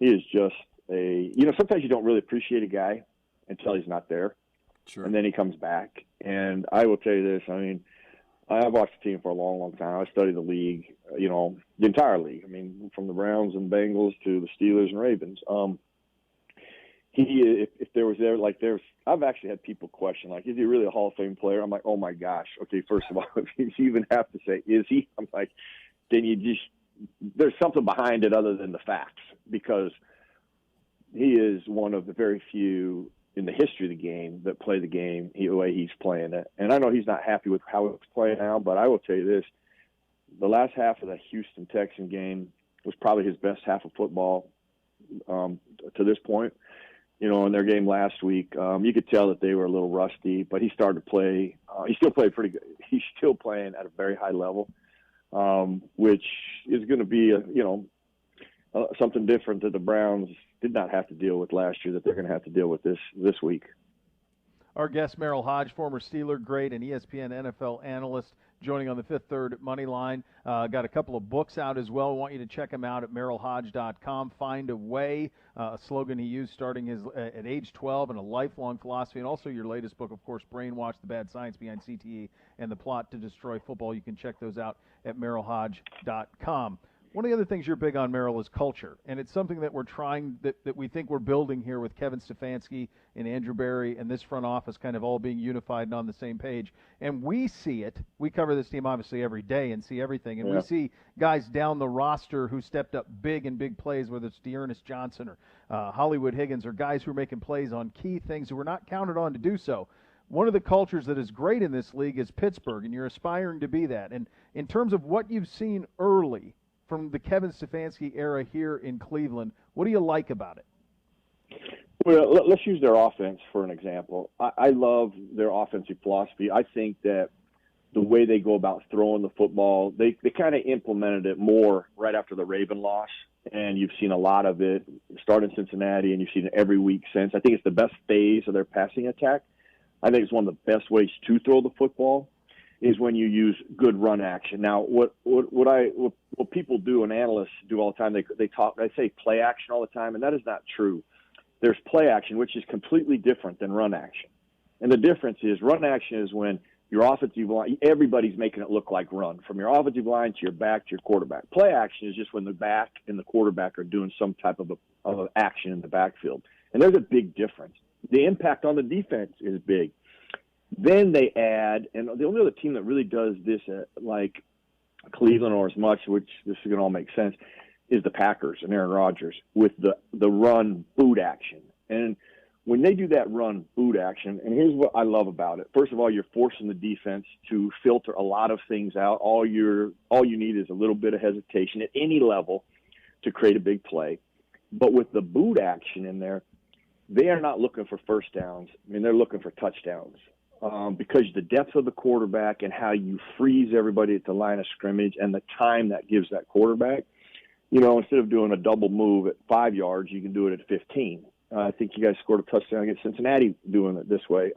He is just sometimes you don't really appreciate a guy until he's not there. Sure. And then he comes back. And I will tell you this, I've watched the team for a long, long time. I studied the league, the entire league. From the Browns and Bengals to the Steelers and Ravens. If there was I've actually had people question, is he really a Hall of Fame player? I'm like, oh my gosh. Okay, first of all, if you even have to say, is he? I'm like, then there's something behind it other than the facts, because he is one of the very few in the history of the game that play the game the way he's playing it. And I know he's not happy with how it's playing now, but I will tell you this, the last half of the Houston Texan game was probably his best half of football to this point. In their game last week, you could tell that they were a little rusty, but he started to play. He still played pretty good. He's still playing at a very high level, which is going to be something different that the Browns did not have to deal with last year that they're going to have to deal with this week. Our guest, Meryl Hoge, former Steeler great and ESPN NFL analyst, joining on the Fifth Third Money Line. Got a couple of books out as well. I want you to check them out at merylhoge.com. Find a Way, a slogan he used starting at age 12, and a lifelong philosophy. And also your latest book, of course, Brainwash, the Bad Science Behind CTE and the Plot to Destroy Football. You can check those out at merylhoge.com. One of the other things you're big on, Meryl, is culture, and it's something that we're trying, that we think we're building here with Kevin Stefanski and Andrew Berry and this front office kind of all being unified and on the same page. And we see it. We cover this team obviously every day and see everything, and we see guys down the roster who stepped up big in big plays, whether it's Dearness Johnson or Hollywood Higgins, or guys who are making plays on key things who were not counted on to do so. One of the cultures that is great in this league is Pittsburgh, and you're aspiring to be that. And in terms of what you've seen early from the Kevin Stefanski era here in Cleveland, what do you like about it? Well, let's use their offense for an example. I love their offensive philosophy. I think that the way they go about throwing the football, they kind of implemented it more right after the Raven loss, and you've seen a lot of it start in Cincinnati, and you've seen it every week since. I think it's the best phase of their passing attack. I think it's one of the best ways to throw the football is when you use good run action. Now, what people do and analysts do all the time, they say play action all the time, and that is not true. There's play action, which is completely different than run action. And the difference is run action is when your offensive line, everybody's making it look like run, from your offensive line to your back to your quarterback. Play action is just when the back and the quarterback are doing some type of action in the backfield. And there's a big difference. The impact on the defense is big. Then they add, and the only other team that really does this like Cleveland or as much, which this is going to all make sense, is the Packers and Aaron Rodgers with the run boot action. And when they do that run boot action, and here's what I love about it. First of all, you're forcing the defense to filter a lot of things out. All you need is a little bit of hesitation at any level to create a big play. But with the boot action in there, they are not looking for first downs. They're looking for touchdowns. Because the depth of the quarterback and how you freeze everybody at the line of scrimmage and the time that gives that quarterback, instead of doing a double move at 5 yards, you can do it at 15. I think you guys scored a touchdown against Cincinnati doing it this way.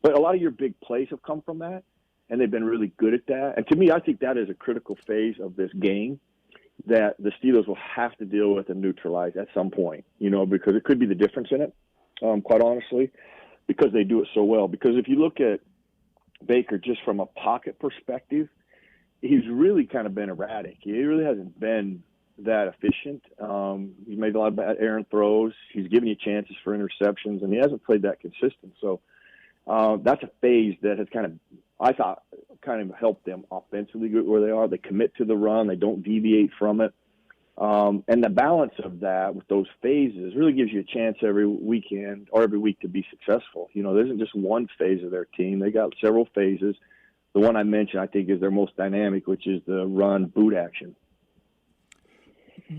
But a lot of your big plays have come from that, and they've been really good at that. And to me, I think that is a critical phase of this game that the Steelers will have to deal with and neutralize at some point, because it could be the difference in it, quite honestly, because they do it so well. Because if you look at Baker just from a pocket perspective, he's really kind of been erratic. He really hasn't been that efficient. He's made a lot of bad errant throws. He's given you chances for interceptions, and he hasn't played that consistent. So that's a phase that has I thought, helped them offensively where they are. They commit to the run. They don't deviate from it. And the balance of that with those phases really gives you a chance every weekend or every week to be successful. There isn't just one phase of their team. They got several phases. The one I mentioned, I think, is their most dynamic, which is the run boot action.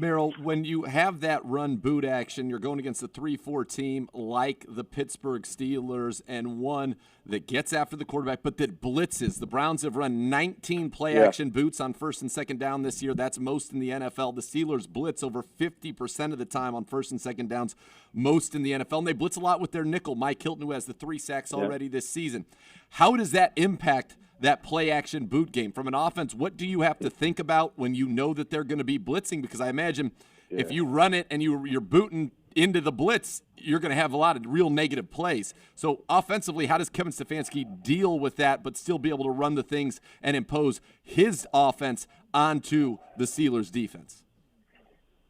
Meryl, when you have that run boot action, you're going against a 3-4 team like the Pittsburgh Steelers and one that gets after the quarterback but that blitzes. The Browns have run 19 play-action boots on first and second down this year. That's most in the NFL. The Steelers blitz over 50% of the time on first and second downs, most in the NFL. And they blitz a lot with their nickel, Mike Hilton, who has the 3 sacks already this season. How does that impact that play-action boot game? From an offense, what do you have to think about when you know that they're going to be blitzing? Because I imagine if you run it and you're booting into the blitz, you're going to have a lot of real negative plays. So offensively, how does Kevin Stefanski deal with that but still be able to run the things and impose his offense onto the Steelers' defense?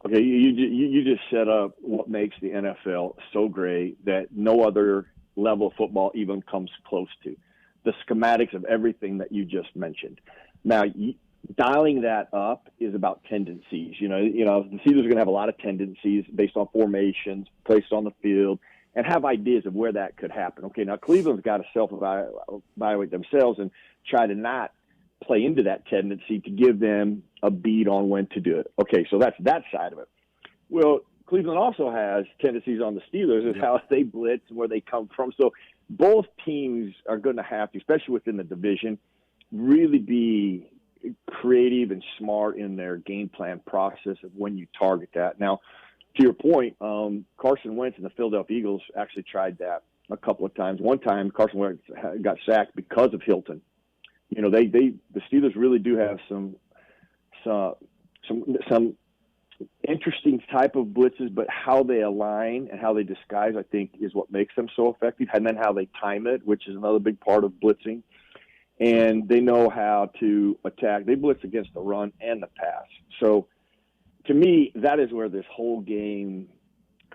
Okay, you just set up what makes the NFL so great that no other level of football even comes close to. The schematics of everything that you just mentioned. Now, dialing that up is about tendencies. You know, the Steelers are going to have a lot of tendencies based on formations, placed on the field, and have ideas of where that could happen. Okay, now Cleveland's got to self-evaluate themselves and try to not play into that tendency to give them a beat on when to do it. Okay, so that's that side of it. Well, Cleveland also has tendencies on the Steelers as how they blitz and where they come from. So both teams are going to have to, especially within the division, really be creative and smart in their game plan process of when you target that. Now, to your point, Carson Wentz and the Philadelphia Eagles actually tried that a couple of times. One time, Carson Wentz got sacked because of Hilton. You know, the Steelers really do have some interesting type of blitzes, but how they align and how they disguise, I think, is what makes them so effective. And then how they time it, which is another big part of blitzing. And they know how to attack. They blitz against the run and the pass. So, to me, that is where this whole game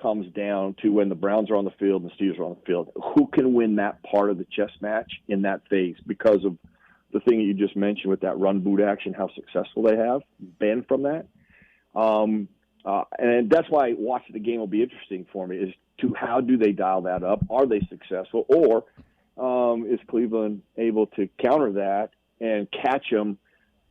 comes down to when the Browns are on the field and the Steelers are on the field. Who can win that part of the chess match in that phase because of the thing that you just mentioned with that run boot action, how successful they have been from that. And that's why watching the game will be interesting for me is to how do they dial that up? Are they successful? Or is Cleveland able to counter that and catch them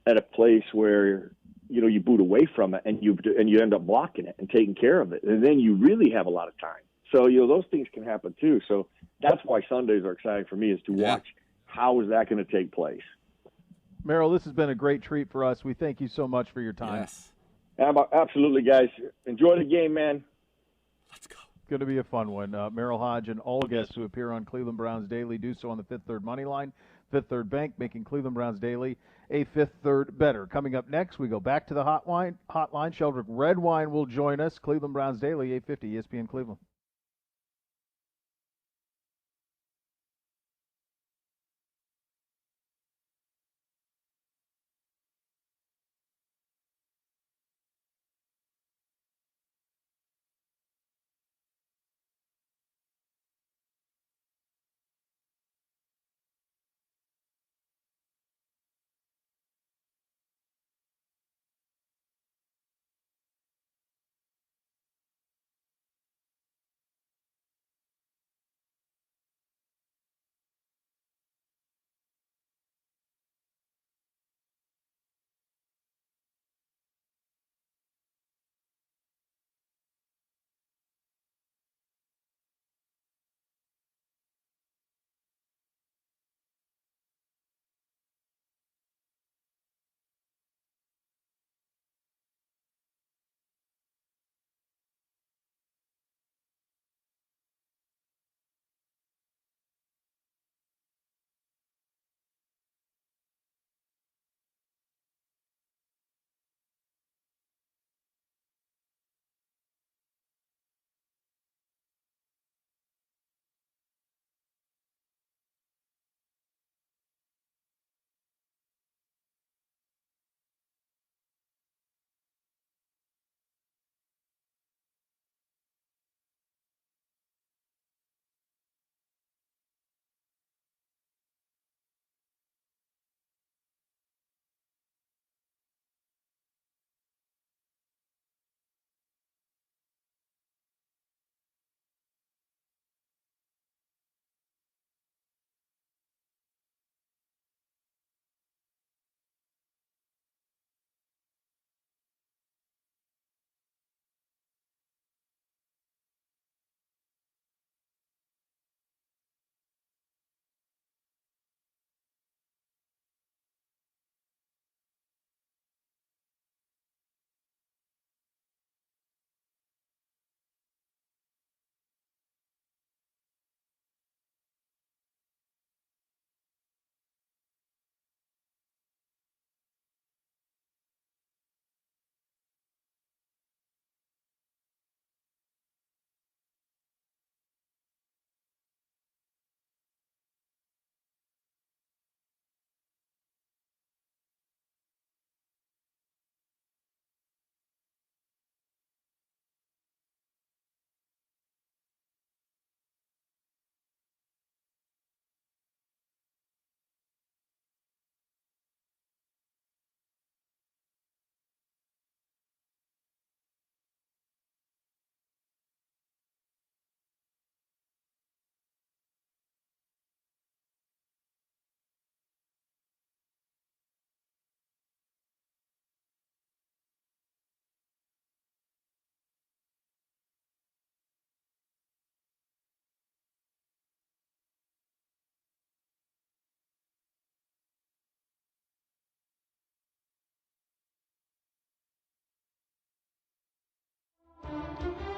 at a place where, you know, you boot away from it and you end up blocking it and taking care of it. And then you really have a lot of time. So, you know, those things can happen too. So that's why Sundays are exciting for me is to watch how is that going to take place. Meryl, this has been a great treat for us. We thank you so much for your time. Yes. Absolutely, guys. Enjoy the game, man. Let's go. Going to be a fun one. Meryl Hoge and all guests who appear on Cleveland Browns Daily do so on the Fifth Third Money Line. Fifth Third Bank, making Cleveland Browns Daily a Fifth Third better. Coming up next, we go back to the hotline. Sheldrick Redwine will join us. Cleveland Browns Daily, 850 ESPN Cleveland.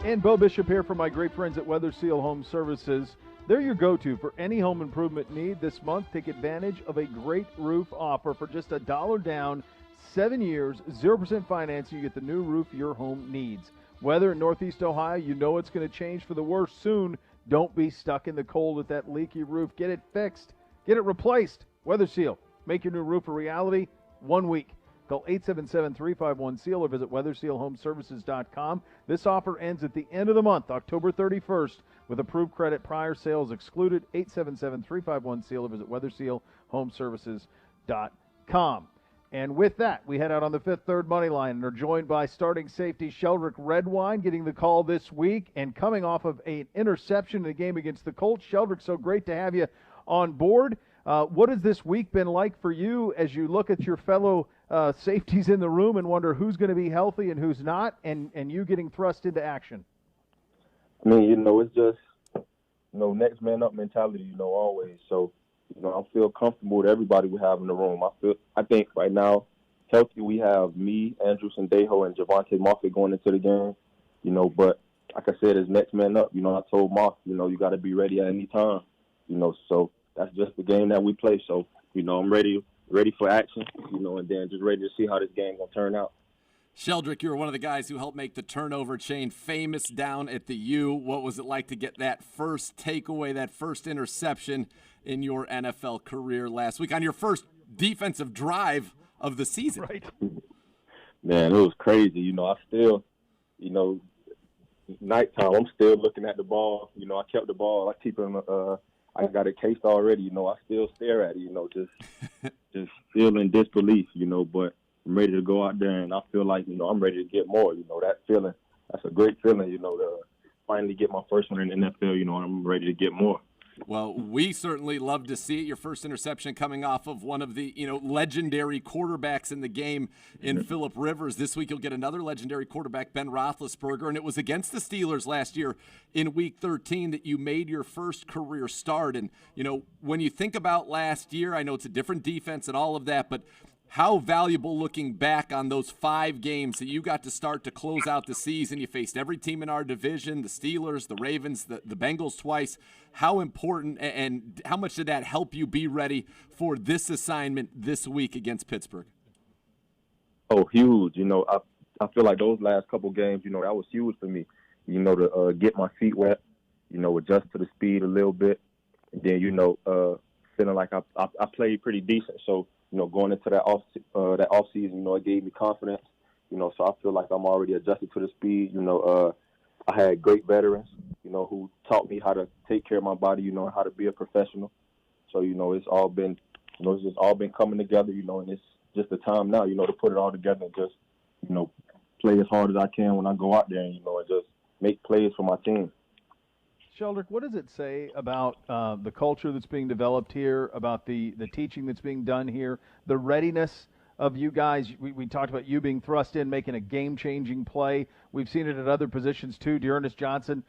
And Beau Bishop here from my great friends at Weather Seal Home Services. They're your go-to for any home improvement need. This month, take advantage of a great roof offer for just $1 down, 7 years, 0% financing. You get the new roof your home needs. Weather in Northeast Ohio, you know it's going to change for the worse soon. Don't be stuck in the cold with that leaky roof. Get it fixed. Get it replaced. Weather Seal. Make your new roof a reality. 1 week. Call 877-351-SEAL or visit weathersealhomeservices.com. This offer ends at the end of the month, October 31st, with approved credit, prior sales excluded. 877-351-SEAL or visit weathersealhomeservices.com. And with that, we head out on the Fifth Third money line and are joined by starting safety Sheldrick Redwine, getting the call this week and coming off of an interception in the game against the Colts. Sheldrick, so great to have you on board. What has this week been like for you as you look at your fellow safeties in the room and wonder who's going to be healthy and who's not, and you getting thrust into action? I mean, it's just, next man up mentality, always. So, I feel comfortable with everybody we have in the room. I think right now, healthy, we have me, Andrew Sandejo, and Javante Moffitt going into the game, but like I said, as next man up, I told Moff, you got to be ready at any time, so that's just the game that we play. So, I'm ready for action, and then just ready to see how this game gonna turn out. Sheldrick, you're one of the guys who helped make the turnover chain famous down at the U. What was it like to get that first takeaway, that first interception in your NFL career last week on your first defensive drive of the season? Right. Man, it was crazy. I still, nighttime, I'm still looking at the ball. I kept the ball. I keep it I got it cased already, I still stare at it, just feeling disbelief, but I'm ready to go out there and I feel like, I'm ready to get more, that feeling, that's a great feeling, to finally get my first one in the NFL, I'm ready to get more. Well, we certainly love to see it. Your first interception coming off of one of the, legendary quarterbacks in the game in Phillip Rivers. This week you'll get another legendary quarterback, Ben Roethlisberger, and it was against the Steelers last year in Week 13 that you made your first career start. And, when you think about last year, I know it's a different defense and all of that, but how valuable looking back on those 5 games that you got to start to close out the season. You faced every team in our division, the Steelers, the Ravens, the Bengals twice. How important and how much did that help you be ready for this assignment this week against Pittsburgh? Oh, huge. I feel like those last couple games, that was huge for me, to get my feet wet, adjust to the speed a little bit. And then, feeling like I played pretty decent. So, going into that off season, it gave me confidence. So I feel like I'm already adjusted to the speed. I had great veterans, who taught me how to take care of my body, how to be a professional. So, it's all been, it's just all been coming together, and it's just the time now, to put it all together and just, play as hard as I can when I go out there and, and just make plays for my team. Sheldrick, what does it say about the culture that's being developed here, about the teaching that's being done here, the readiness of you guys? We talked about you being thrust in, making a game-changing play. We've seen it at other positions too. Dearness Johnson,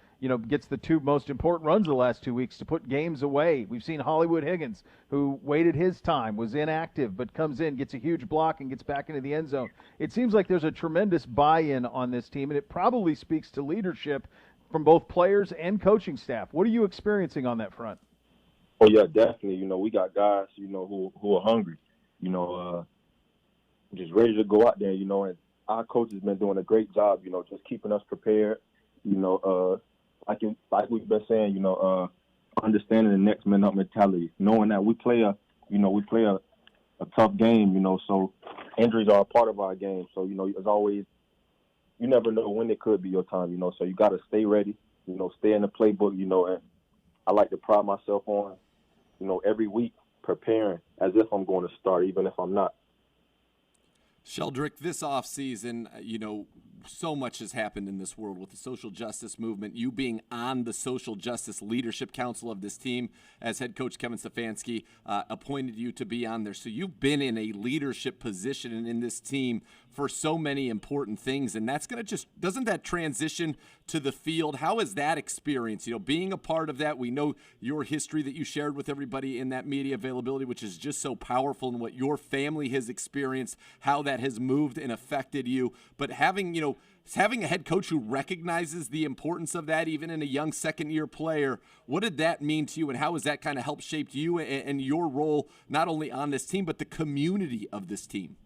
gets the 2 most important runs the last 2 weeks to put games away. We've seen Hollywood Higgins, who waited his time, was inactive, but comes in, gets a huge block, and gets back into the end zone. It seems like there's a tremendous buy-in on this team, and it probably speaks to leadership from both players and coaching staff. What are you experiencing on that front? Oh, yeah, definitely. We got guys, who are hungry, just ready to go out there, and our coach has been doing a great job, just keeping us prepared, like we've been saying, understanding the next man up mentality, knowing that we play a tough game, so injuries are a part of our game. So, as always, you never know when it could be your time, so you got to stay ready, stay in the playbook, and I like to pride myself on, every week preparing as if I'm going to start, even if I'm not. Sheldrick, this offseason, so much has happened in this world with the social justice movement. You being on the social justice leadership council of this team, as head coach Kevin Stefanski appointed you to be on there. So you've been in a leadership position in this team for so many important things. And that's going to doesn't that transition to the field? How is that experience? Being a part of that, we know your history that you shared with everybody in that media availability, which is just so powerful, and what your family has experienced, how that has moved and affected you. But having a head coach who recognizes the importance of that, even in a young second-year player, what did that mean to you, and how has that kind of helped shape you and your role not only on this team but the community of this team?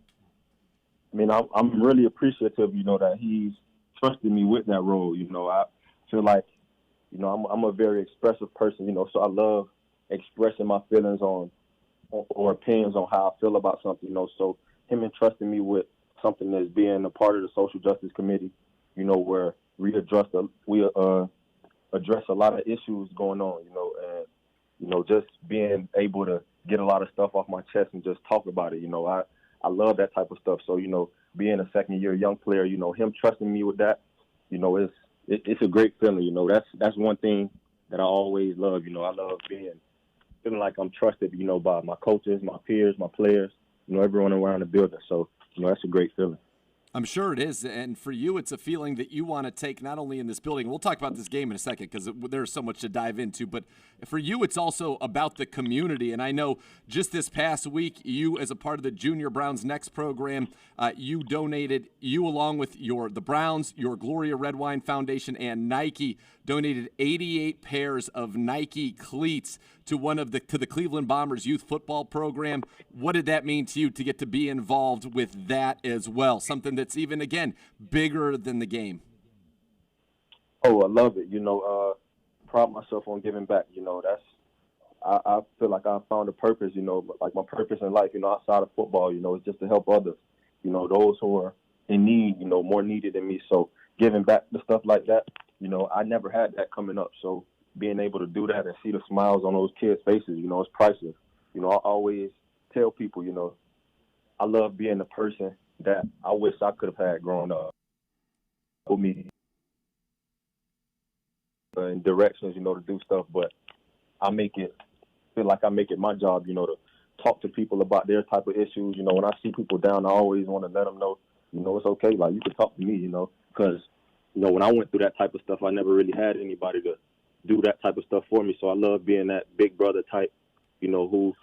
I mean, I'm really appreciative, that he's trusted me with that role. I feel like, I'm a very expressive person, so I love expressing my feelings or opinions on how I feel about something, so him entrusting me with something that's being a part of the Social Justice Committee, where we address a lot of issues going on, and, just being able to get a lot of stuff off my chest and just talk about it. I love that type of stuff. So, being a second-year young player, him trusting me with that, it's a great feeling. That's one thing that I always love. I love feeling like I'm trusted, by my coaches, my peers, my players, everyone around the building. So, that's a great feeling. I'm sure it is. And for you, it's a feeling that you want to take not only in this building. We'll talk about this game in a second because there's so much to dive into. But for you, it's also about the community. And I know just this past week, you, as a part of the Junior Browns Next program, you along with the Browns, your Gloria Redwine Foundation, and Nike donated 88 pairs of Nike cleats to the Cleveland Bombers youth football program. What did that mean to you to get to be involved with that as well? Something that's even, again, bigger than the game. Oh, I love it. Proud myself on giving back. I feel like I found a purpose, like my purpose in life, outside of football, it's just to help others, those who are in need, more needed than me. So giving back to stuff like that, I never had that coming up. So being able to do that and see the smiles on those kids' faces, it's priceless. I always tell people, I love being the person that I wish I could have had growing up. For me, in directions, to do stuff, but I feel like I make it my job, to talk to people about their type of issues. When I see people down, I always want to let them know, it's okay. Like, you can talk to me, because, when I went through that type of stuff, I never really had anybody to do that type of stuff for me. So I love being that big brother type, who,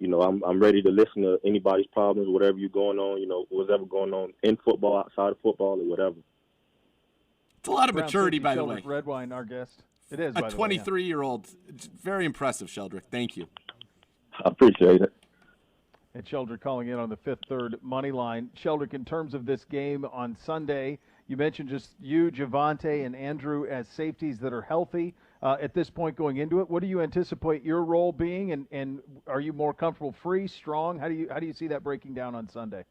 I'm ready to listen to anybody's problems, whatever you're going on, what's ever going on in football, outside of football, or whatever. It's a lot of maturity, by the way. Sheldrick Redwine, our guest. It is, a 23-year-old. Very impressive, Sheldrick. Thank you. I appreciate it. And Sheldrick calling in on the Fifth Third money line. Sheldrick, in terms of this game on Sunday, you mentioned just you, Javonte, and Andrew as safeties that are healthy at this point going into it. What do you anticipate your role being, and are you more comfortable free, strong? How do you see that breaking down on Sunday?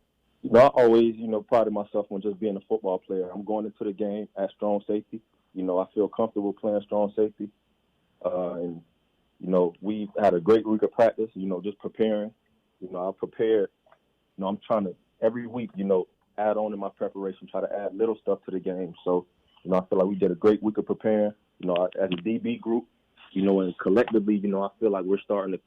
I always, prided myself on just being a football player. I'm going into the game at strong safety. I feel comfortable playing strong safety. And, we've had a great week of practice, just preparing. I prepared. I'm trying to, every week, add on in my preparation, try to add little stuff to the game. So, I feel like we did a great week of preparing, as a DB group, and collectively, I feel like we're starting to,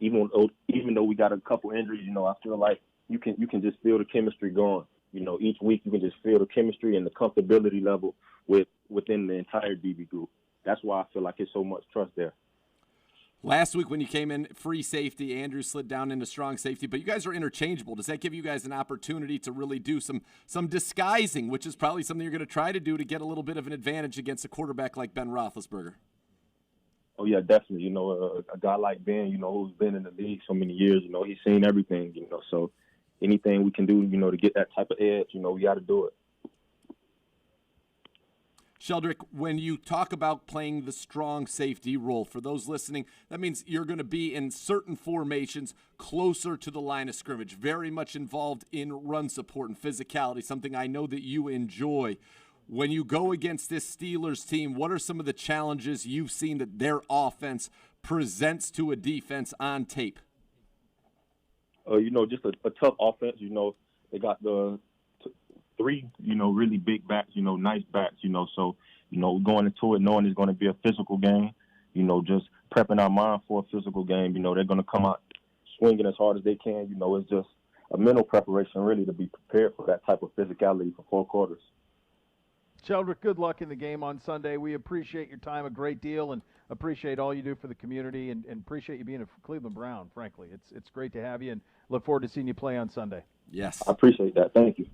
even though we got a couple injuries, I feel like you can just feel the chemistry going. Each week you can just feel the chemistry and the comfortability level within the entire DB group. That's why I feel like there's so much trust there. Last week when you came in free safety, Andrew slid down into strong safety, but you guys are interchangeable. Does that give you guys an opportunity to really do some disguising, which is probably something you're going to try to do to get a little bit of an advantage against a quarterback like Ben Roethlisberger? Oh, yeah, definitely. A guy like Ben, who's been in the league so many years, he's seen everything, so anything we can do, to get that type of edge, we got to do it. Sheldrick, when you talk about playing the strong safety role, for those listening, that means you're going to be in certain formations closer to the line of scrimmage, very much involved in run support and physicality, something I know that you enjoy. When you go against this Steelers team, what are some of the challenges you've seen that their offense presents to a defense on tape? Just a tough offense. They got the three, really big backs, nice backs, so, going into it knowing it's going to be a physical game, just prepping our mind for a physical game. They're going to come out swinging as hard as they can. It's just a mental preparation really to be prepared for that type of physicality for 4 quarters. Sheldrick, good luck in the game on Sunday. We appreciate your time a great deal and appreciate all you do for the community and appreciate you being a Cleveland Brown, frankly. It's great to have you and look forward to seeing you play on Sunday. Yes. I appreciate that. Thank you.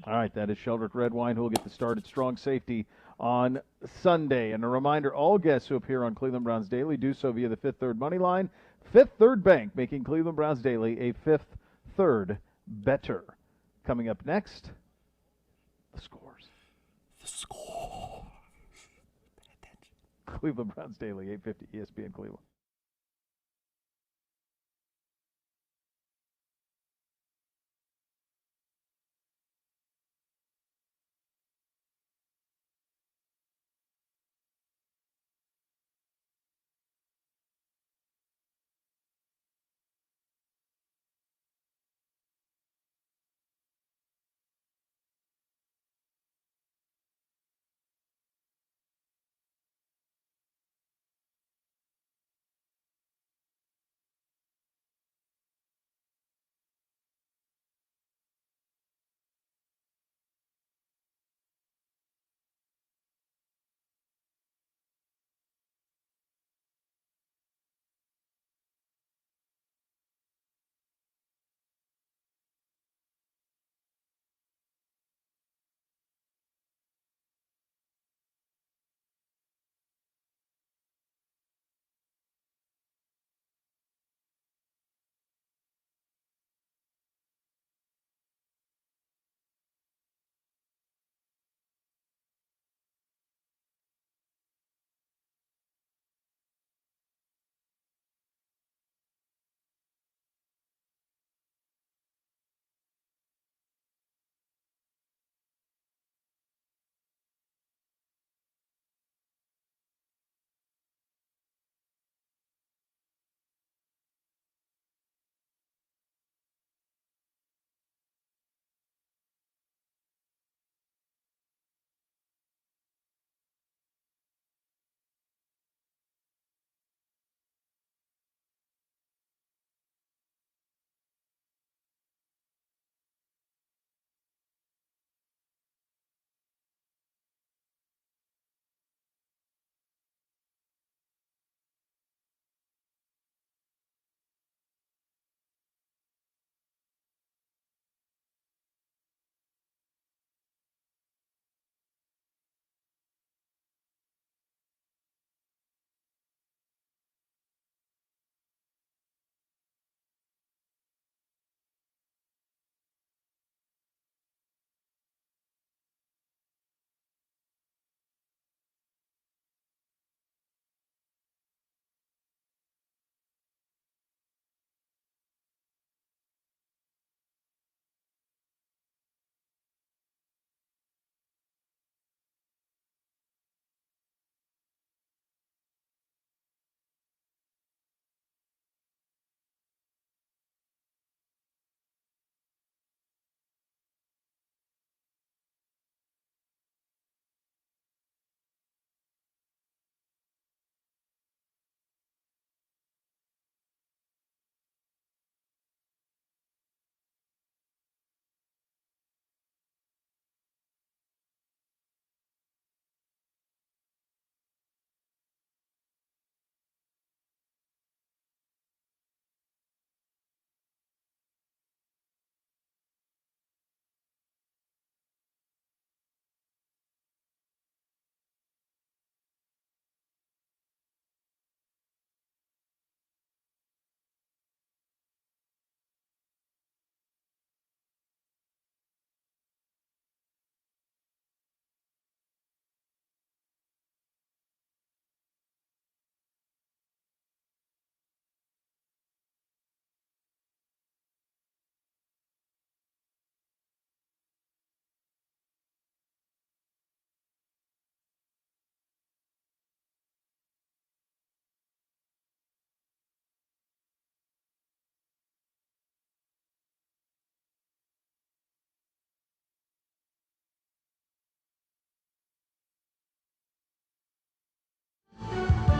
All right, that is Sheldrick Redwine, who will get the start at strong safety on Sunday. And a reminder, all guests who appear on Cleveland Browns Daily do so via the Fifth Third Money Line. Fifth Third Bank, making Cleveland Browns Daily a Fifth Third better. Coming up next, the scores. The score. Cleveland Browns Daily, 850 ESPN Cleveland.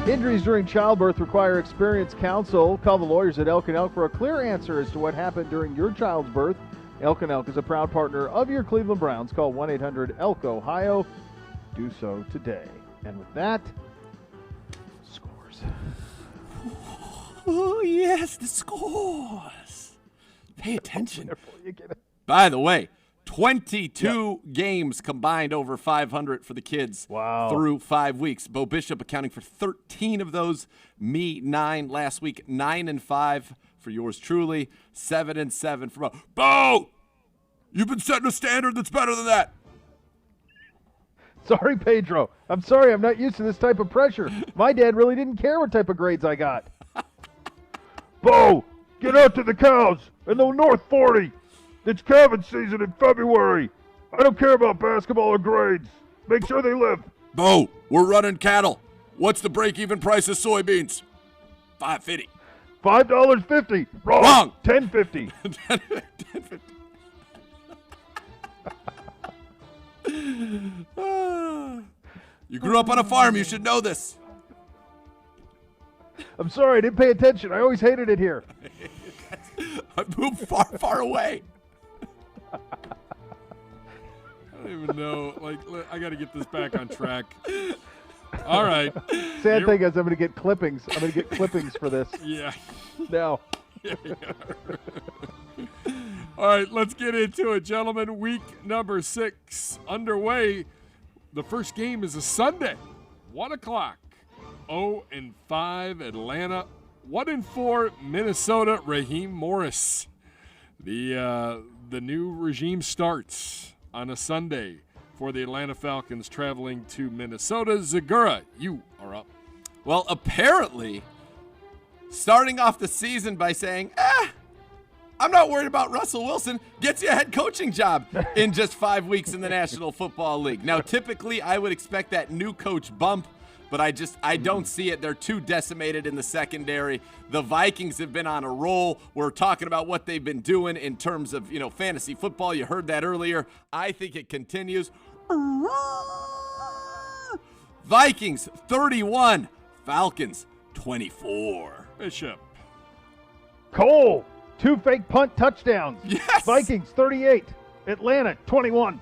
Injuries during childbirth require experienced counsel. Call the lawyers at Elk & Elk for a clear answer as to what happened during your child's birth. Elk & Elk is a proud partner of your Cleveland Browns. Call 1-800-ELK-OHIO. Do so today. And with that, scores. Oh, yes, the scores. Pay attention. By the way, 22 games combined over 500 for the kids through 5 weeks. Beau Bishop accounting for 13 of those. Me, 9 last week. 9-5 for yours truly. 7-7 for Beau. Beau! You've been setting a standard that's better than that. Sorry, Pedro. I'm sorry. I'm not used to this type of pressure. My dad really didn't care what type of grades I got. Beau, get out to the cows in the North 40. It's calving season in February. I don't care about basketball or grades. Make sure they live. Beau, we're running cattle. What's the break-even price of soybeans? $5.50. $5.50. Wrong. $10.50. $10.50. You grew up on a farm. You should know this. I'm sorry. I didn't pay attention. I always hated it here. I moved far, far away. I don't even know. I got to get this back on track. All right. Sad thing is I'm going to get clippings. I'm going to get clippings for this. Yeah. No. All right, let's get into it, gentlemen. Week number 6 underway. The first game is a Sunday, 1 o'clock. 0-5 Atlanta, 1-4 Minnesota. Raheem Morris. The new regime starts on a Sunday for the Atlanta Falcons traveling to Minnesota. Zegura, you are up. Well, apparently, starting off the season by saying, I'm not worried about Russell Wilson, gets you a head coaching job in just 5 weeks in the National Football League. Now, typically, I would expect that new coach bump, but I don't see it. They're too decimated in the secondary. The Vikings have been on a roll. We're talking about what they've been doing in terms of, fantasy football. You heard that earlier. I think it continues. Vikings 31, Falcons 24. Bishop. Cole, 2 fake punt touchdowns. Yes. Vikings 38, Atlanta 21.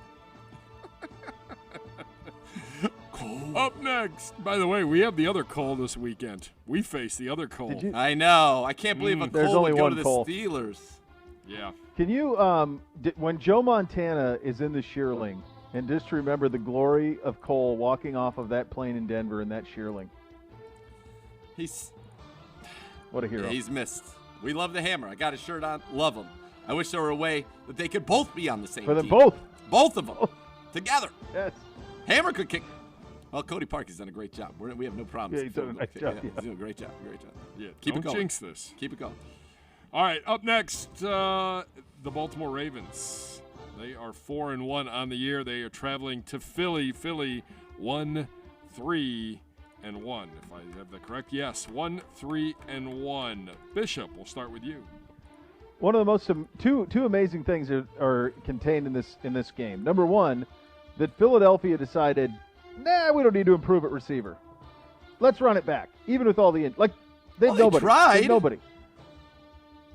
Up next, by the way, we have the other Cole this weekend. We face the other Cole. I know. I can't believe a Cole would go to the Cole. Steelers. Yeah. Can you, when Joe Montana is in the shearling, and just remember the glory of Cole walking off of that plane in Denver in that shearling. What a hero. Yeah, he's missed. We love the Hammer. I got his shirt on. Love him. I wish there were a way that they could both be on the same For them team. both. Both of them. Together. Yes. Hammer could kick. Well, Cody Parkey's done a great job. We have no problems. Yeah, he's done a nice job. He's doing a great job. Great job. Yeah, Keep it don't going. jinx this. Keep it going. All right, up next, the Baltimore Ravens. They are 4-1 on the year. They are traveling to Philly. Philly 1-3-1. If I have that correct, yes, 1-3-1. Bishop, we'll start with you. One of the most two amazing things are contained in this game. Number one, that Philadelphia decided, we don't need to improve at receiver. Let's run it back, even with all the they nobody. Tried. Nobody.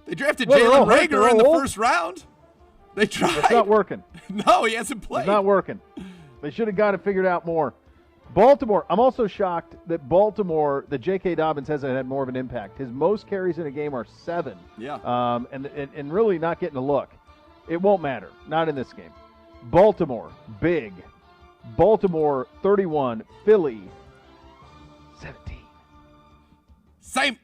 They drafted Jalen Reagor in the first round. They tried. It's not working. No, he hasn't played. It's not working. They should have got it figured out more. Baltimore, I'm also shocked that J.K. Dobbins hasn't had more of an impact. His most carries in a game are 7. Yeah. And really not getting a look. It won't matter. Not in this game. Baltimore, big. Baltimore, 31. Philly, 17. Same.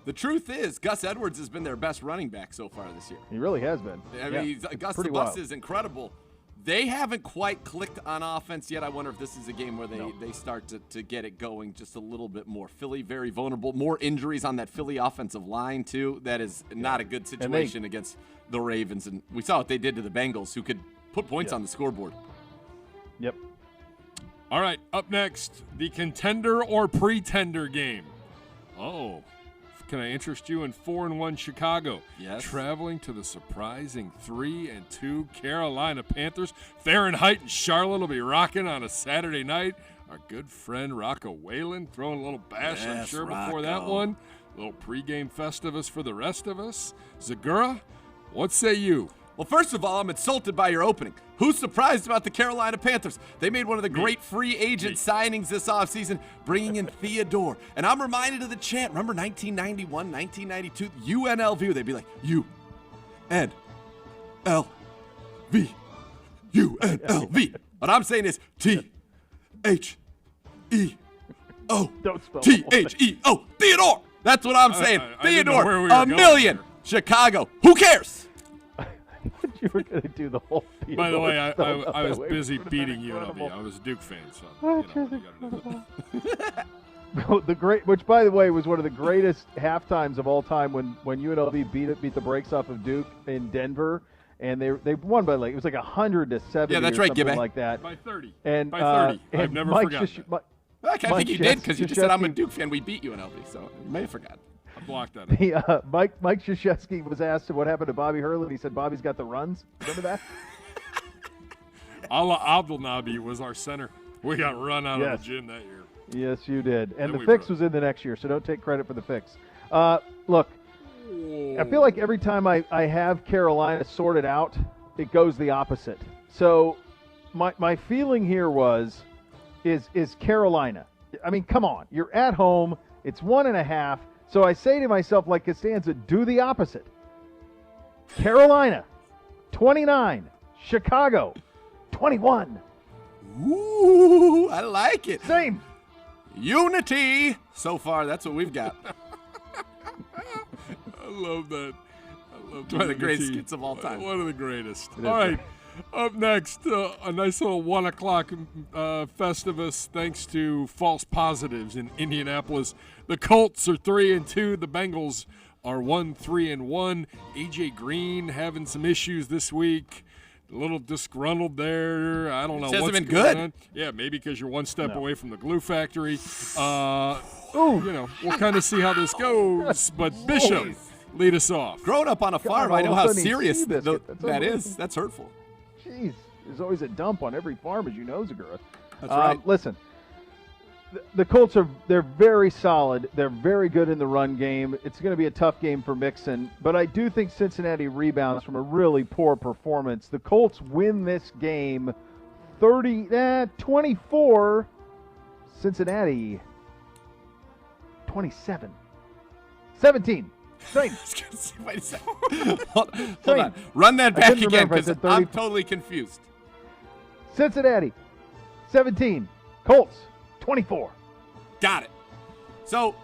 The truth is, Gus Edwards has been their best running back so far this year. He really has been. I mean, Gus the Bus is incredible. They haven't quite clicked on offense yet. I wonder if this is a game where they start to get it going just a little bit more. Philly, very vulnerable. More injuries on that Philly offensive line, too. That is not a good situation against the Ravens. And we saw what they did to the Bengals, who could put points on the scoreboard. Yep. All right, up next, the contender or pretender game. Oh, can I interest you in 4-1 Chicago? Yes. Traveling to the surprising 3-2 Carolina Panthers. Fahrenheit and Charlotte will be rocking on a Saturday night. Our good friend Rocco Whalen throwing a little bash, I'm Yes, sure, Rocco. before that one. A little pregame Festivus for the rest of us. Zegura, what say you? Well, first of all, I'm insulted by your opening. Who's surprised about the Carolina Panthers? They made one of the great free agent signings this offseason, bringing in Theodore. And I'm reminded of the chant. Remember 1991, 1992, UNLV? They'd be like, U-N-L-V, UNLV. What I'm saying is T-H-E-O. Don't spell T-H-E-O. Theodore. That's what I'm saying. I didn't know where Theodore, we were a going million. here. Chicago. Who cares? You were going to do the whole Theodore. By the way, I was Way. busy Would've been beating incredible. UNLV. I was a Duke fan, so you gotta do that. Which, by the way, was one of the greatest halftimes of all time when UNLV beat the brakes off of Duke in Denver, and they won by like it was like 100-70. Yeah, that's or right, something Gibby. like that. By 30. And By 30. and I've never Mike forgotten Shish- that. I think Mike you did because you just said I'm a Krzyzewski- Duke fan. We beat UNLV, so you may have forgotten. I blocked that. Mike Krzyzewski was asked what happened to Bobby Hurley. He said Bobby's got the runs. Remember that? Allah Abdelnabi was our center. We got run out of the gym that year. Yes, you did. And Then the we fix broke. was in the next year, so don't take credit for the fix. Look, I feel like every time I have Carolina sorted out, it goes the opposite. So my feeling here is Carolina. I mean, come on. You're at home. It's 1.5. So I say to myself, like Costanza, do the opposite. Carolina, 29. Chicago, 21. Ooh, I like it. Same. Unity. So far, that's what we've got. I love that. I love One of the greatest unity. skits of all time. One of the greatest. It is All right. great. Up next, a nice little 1 o'clock Festivus thanks to false positives in Indianapolis. The Colts are 3-2. The Bengals are 1-3-1. AJ Green having some issues this week. A little disgruntled there. I don't know Hasn't what's been going good. on. Yeah, maybe because you're one step away from the glue factory. Ooh. You know, we'll kind of see how this goes. But Bishop, lead us off. Growing up on a farm, all I of know a how sudden he's serious sea biscuit. That's that unbelievable. is. That's hurtful. Jeez, there's always a dump on every farm, as you know, Zegura. That's right. Listen, the Colts they're very solid. They're very good in the run game. It's going to be a tough game for Mixon, but I do think Cincinnati rebounds from a really poor performance. The Colts win this game 24. Cincinnati 27. 17. Same. Wait a second. Hold on. Run that I back couldn't again remember if I because said 30. I'm totally confused. Cincinnati 17. Colts 24. Got it. So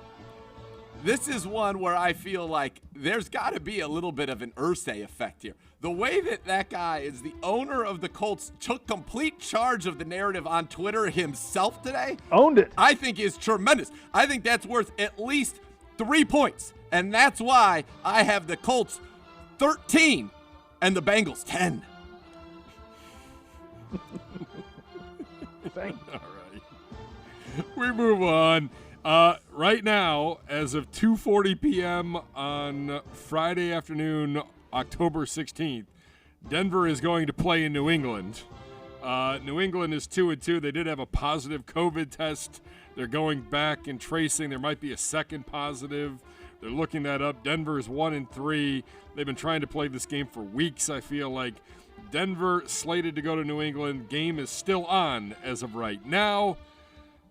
this is one where I feel like there's got to be a little bit of an Irsay effect here. The way that guy is the owner of the Colts took complete charge of the narrative on Twitter himself today. Owned it. I think is tremendous. I think that's worth at least 3 points. And that's why I have the Colts 13 and the Bengals 10. Thanks. All right. We move on. Right now, as of 2:40 p.m. on Friday afternoon, October 16th, Denver is going to play in New England. New England is 2-2. They did have a positive COVID test. They're going back and tracing. There might be a second positive. They're looking that up. Denver is 1-3. They've been trying to play this game for weeks, I feel like. Denver slated to go to New England. Game is still on as of right now.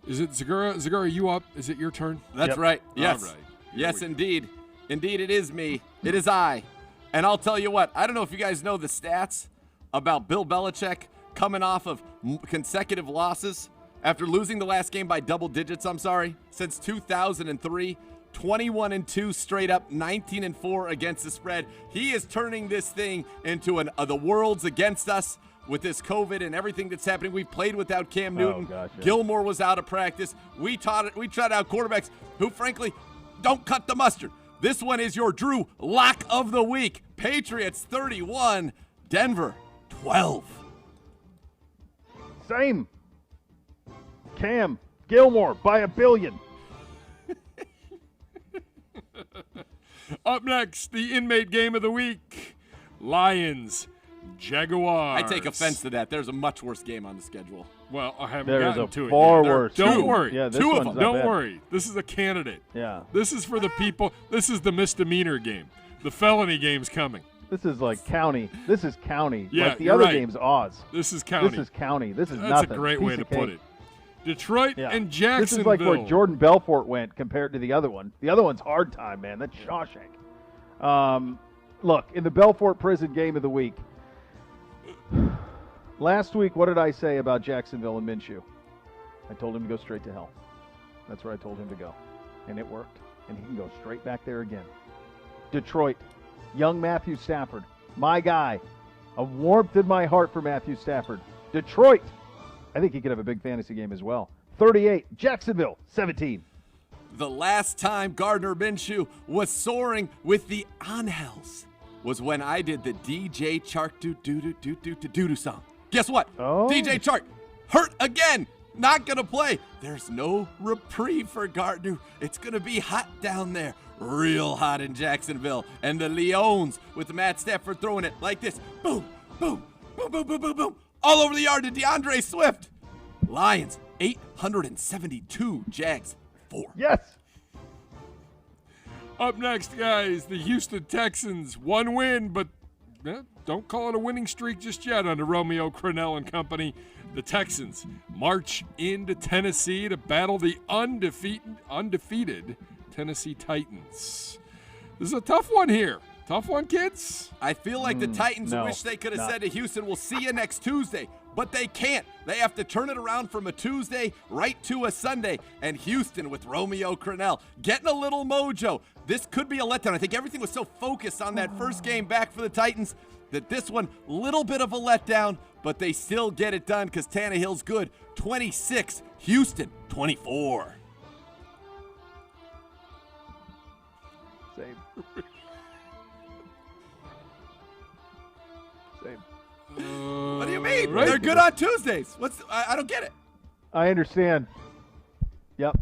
Is it Zegura? Zegura, are you up? Is it your turn? That's right. Yes. All right. Yes, indeed. Indeed, it is me. It is I. And I'll tell you what, I don't know if you guys know the stats about Bill Belichick coming off of consecutive losses after losing the last game by double digits, since 2003. 21-2 straight up, 19-4 against the spread. He is turning this thing into the world's against us with this COVID and everything that's happening. We played without Cam Newton. Gotcha. Gilmore was out of practice. We tried out quarterbacks who, frankly, don't cut the mustard. This one is your Drew lock of the week. Patriots 31, Denver 12. Same. Cam Gilmore by 1 billion. Up next, the inmate game of the week. Lions Jaguars. I take offense to that. There's a much worse game on the schedule. Well, I haven't There is gotten a to it far yet. worse. Don't Two. worry. Yeah, this Two of one's them. not Don't bad. worry. This is a candidate. Yeah. This is for the people. This is the misdemeanor game. The felony game's coming. This is like county. This is county. Yeah, like the you're other right. game's Oz. This is county. This is county. This is That's nothing. a great Piece way of to put cake. it. Detroit Yeah. and Jacksonville. This is like where Jordan Belfort went compared to the other one. The other one's hard time, man. That's Shawshank. Look, in the Belfort prison game of the week, last week, what did I say about Jacksonville and Minshew? I told him to go straight to hell. That's where I told him to go. And it worked. And he can go straight back there again. Detroit, young Matthew Stafford, my guy. A warmth in my heart for Matthew Stafford. Detroit, I think he could have a big fantasy game as well. 38, Jacksonville, 17. The last time Gardner Minshew was soaring with the Angels was when I did the DJ Chark do song. Guess what? Oh. DJ Chark hurt again. Not gonna play. There's no reprieve for Gardner. It's gonna be hot down there. Real hot in Jacksonville. And the Leons with Matt Stafford throwing it like this. Boom, boom, boom, boom, boom, boom, boom. All over the yard to DeAndre Swift. Lions, 872. Jags, 4. Yes. Up next, guys, the Houston Texans. One win, but don't call it a winning streak just yet under Romeo Crennel and company. The Texans march into Tennessee to battle the undefeated Tennessee Titans. This is a tough one here. Tough one, kids. I feel like the Titans no, wish they could have not. said to Houston, we'll see you next Tuesday. But they can't. They have to turn it around from a Tuesday right to a Sunday. And Houston with Romeo Crennel getting a little mojo. This could be a letdown. I think everything was so focused on that first game back for the Titans that this one, little bit of a letdown, but they still get it done because Tannehill's good. 26, Houston, 24. Same. Same. What do you mean? right. They're good on Tuesdays. I don't get it. I understand. Yep.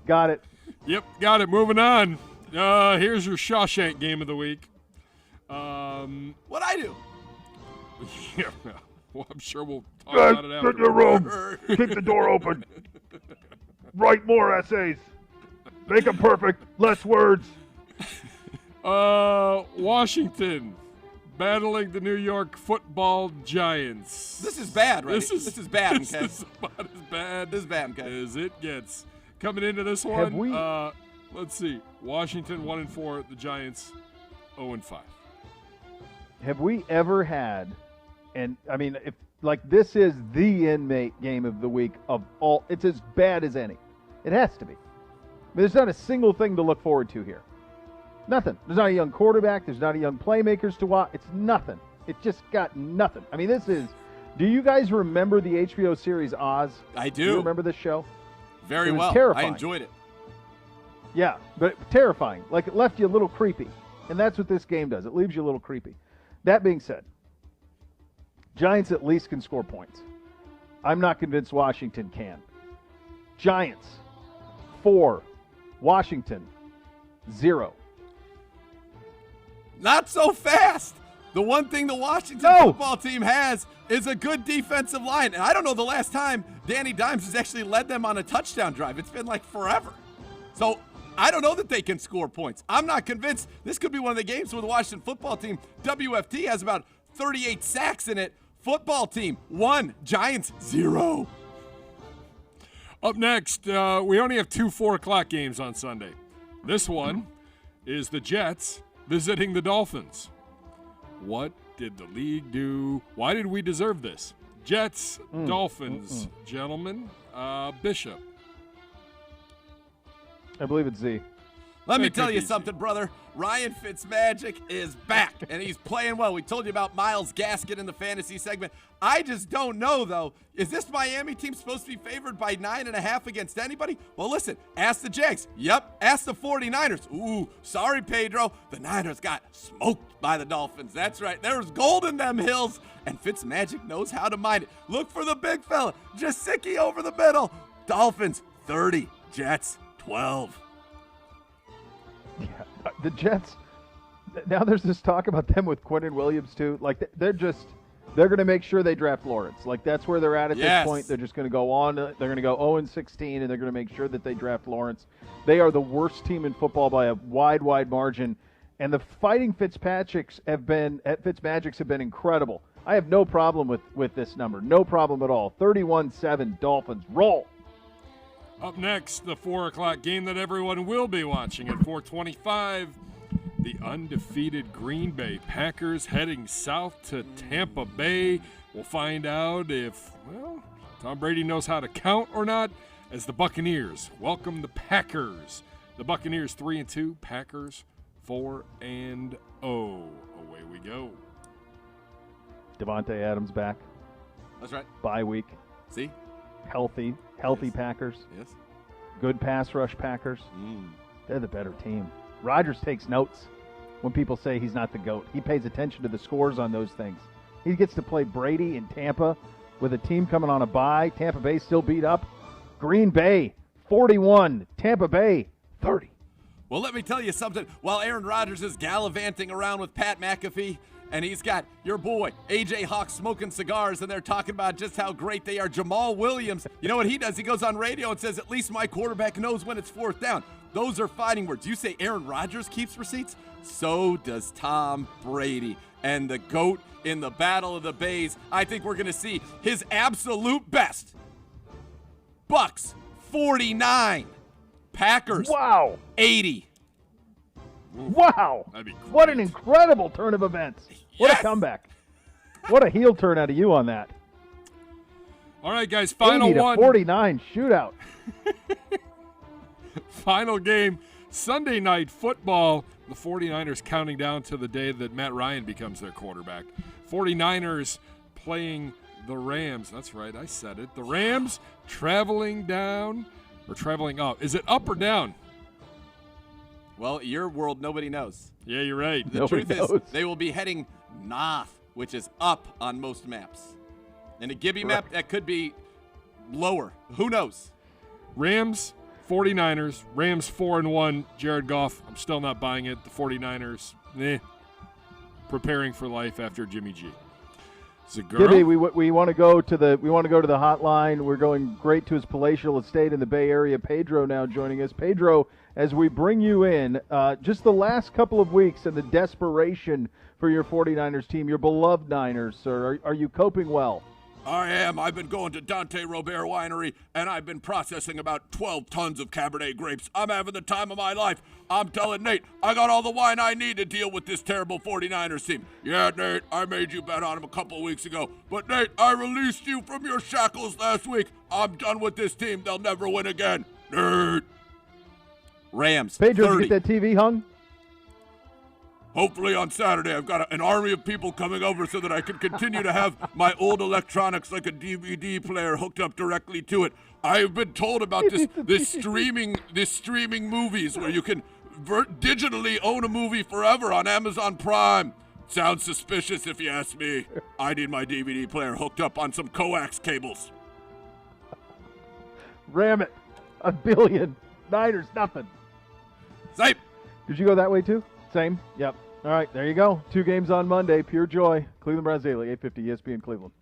Got it. Yep, got it. Moving on. Here's your Shawshank game of the week. What'd I do? Yeah, well, I'm sure we'll talk Guys, about it get your after. room. Keep the door open. Write more essays. Make them perfect. Less words. Washington battling the New York Football Giants. This is bad, right? This is bad, This okay? is about as bad This is bad, okay? as it gets. Coming into this one, Have we- let's see. Washington 1-4, the Giants 0-5. Have we ever had, and I mean, if like this is the inmate game of the week of all, it's as bad as any. It has to be. I mean, there's not a single thing to look forward to here. Nothing. There's not a young quarterback. There's not a young playmakers to watch. It's nothing. It just got nothing. I mean, this is. Do you guys remember the HBO series Oz? I do. You remember this show? Very It was well. terrifying. I enjoyed it. Yeah, but terrifying. Like it left you a little creepy. And that's what this game does. It leaves you a little creepy. That being said, Giants at least can score points. I'm not convinced Washington can. Giants, 4. Washington, 0. Not so fast. The one thing the Washington football team has is a good defensive line. And I don't know the last time Danny Dimes has actually led them on a touchdown drive. It's been like forever. So I don't know that they can score points. I'm not convinced. This could be one of the games where the Washington football team, WFT, has about 38 sacks in it. Football team, 1. Giants, 0. Up next, we only have 2 4 o'clock games on Sunday. This one is the Jets visiting the Dolphins. What did the league do? Why did we deserve this? Jets, Dolphins, gentlemen. Bishop. I believe it's Z. Let me It tell could you be. something, brother. Ryan Fitzmagic is back, and he's playing well. We told you about Myles Gaskin in the fantasy segment. I just don't know, though. Is this Miami team supposed to be favored by 9.5 against anybody? Well, listen, ask the Jags. Yep, ask the 49ers. Ooh, sorry, Pedro. The Niners got smoked by the Dolphins. That's right. There's gold in them hills, and Fitzmagic knows how to mine it. Look for the big fella. Jasicki over the middle. Dolphins, 30. Jets, 12. Yeah, the Jets, now there's this talk about them with Quentin Williams too. Like they're going to make sure they draft Lawrence. Like that's where they're at this point. They're just going to go on. They're going to go 0-16, and they're going to make sure that they draft Lawrence. They are the worst team in football by a wide margin. And the Fighting Fitzmagics have been incredible. I have no problem with this number. No problem at all. 31-7 Dolphins. Roll. Up next, the 4 o'clock game that everyone will be watching at 4:25. The undefeated Green Bay Packers heading south to Tampa Bay. We'll find out if, Tom Brady knows how to count or not as the Buccaneers welcome the Packers. The Buccaneers 3-2, Packers 4-0. Away we go. Devontae Adams back. That's right. Bye week. See? Healthy Yes. Packers. Yes. Good pass rush Packers. They're the better team. Rodgers takes notes when people say he's not the GOAT. He pays attention to the scores on those things. He gets to play Brady in Tampa with a team coming on a bye. Tampa Bay still beat up. Green Bay, 41. Tampa Bay, 30. Well, let me tell you something. While Aaron Rodgers is gallivanting around with Pat McAfee, and he's got your boy, A.J. Hawk, smoking cigars, and they're talking about just how great they are. Jamal Williams, you know what he does? He goes on radio and says, at least my quarterback knows when it's 4th down. Those are fighting words. You say Aaron Rodgers keeps receipts? So does Tom Brady. And the GOAT in the Battle of the Bays, I think we're going to see his absolute best. Bucks, 49. Packers, 80. Wow. That'd be great. What an incredible turn of events. What a comeback. What a heel turn out of you on that. All right, guys, final 80 to one. 49 shootout. Final game, Sunday Night Football. The 49ers counting down to the day that Matt Ryan becomes their quarterback. 49ers playing the Rams. That's right, I said it. The Rams traveling down or traveling up. Is it up or down? Well, your world, nobody knows. Yeah, you're right. The truth is they will be heading north, which is up on most maps. In a Gibby map, that could be lower. Who knows? Rams, 49ers. Rams 4-1. Jared Goff, I'm still not buying it. The 49ers, preparing for life after Jimmy G. Zegura? Gibby, we want to go to the hotline. We're going great to his palatial estate in the Bay Area. Pedro now joining us. Pedro, as we bring you in, just the last couple of weeks and the desperation for your 49ers team, your beloved Niners, sir, are you coping well? I am. I've been going to Dante Robert Winery, and I've been processing about 12 tons of Cabernet grapes. I'm having the time of my life. I'm telling Nate, I got all the wine I need to deal with this terrible 49ers team. Yeah, Nate, I made you bet on him a couple of weeks ago. But, Nate, I released you from your shackles last week. I'm done with this team. They'll never win again. Nate. Rams, Pedro, 30. did you get that TV hung? Hopefully on Saturday, I've got an army of people coming over so that I can continue to have my old electronics like a DVD player hooked up directly to it. I've been told about this streaming movies where you can digitally own a movie forever on Amazon Prime. Sounds suspicious if you ask me. I need my DVD player hooked up on some coax cables. Ram it. $1 billion. Niners, nothing. Same. Did you go that way too? Same? Yep. All right, there you go. 2 games on Monday. Pure joy. Cleveland Browns Daily, 850 ESPN Cleveland.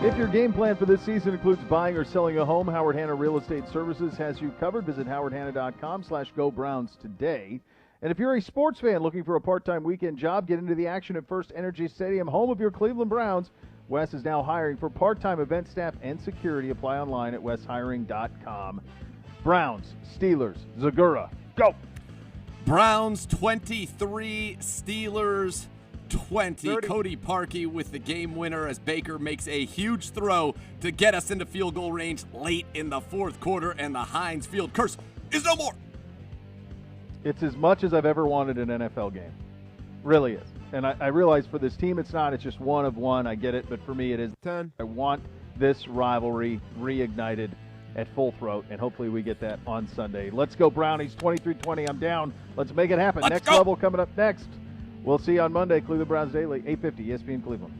If your game plan for this season includes buying or selling a home, Howard Hanna Real Estate Services has you covered. Visit howardhanna.com/GoBrowns today. And if you're a sports fan looking for a part-time weekend job, get into the action at First Energy Stadium, home of your Cleveland Browns. Wes is now hiring for part-time event staff and security. Apply online at weshiring.com. Browns, Steelers, Zegura, go! Browns 23, Steelers 20. 30. Cody Parkey with the game winner as Baker makes a huge throw to get us into field goal range late in the fourth quarter, and the Heinz Field curse is no more. It's as much as I've ever wanted an NFL game. Really is. And I realize for this team it's not. It's just one of one. I get it. But for me it is. 10. I want this rivalry reignited at full throat, and hopefully we get that on Sunday. Let's go Brownies, 23-20. I'm down. Let's make it happen. Let's Next go. level coming up next. We'll see you on Monday. Cleveland Browns Daily, 850 ESPN Cleveland.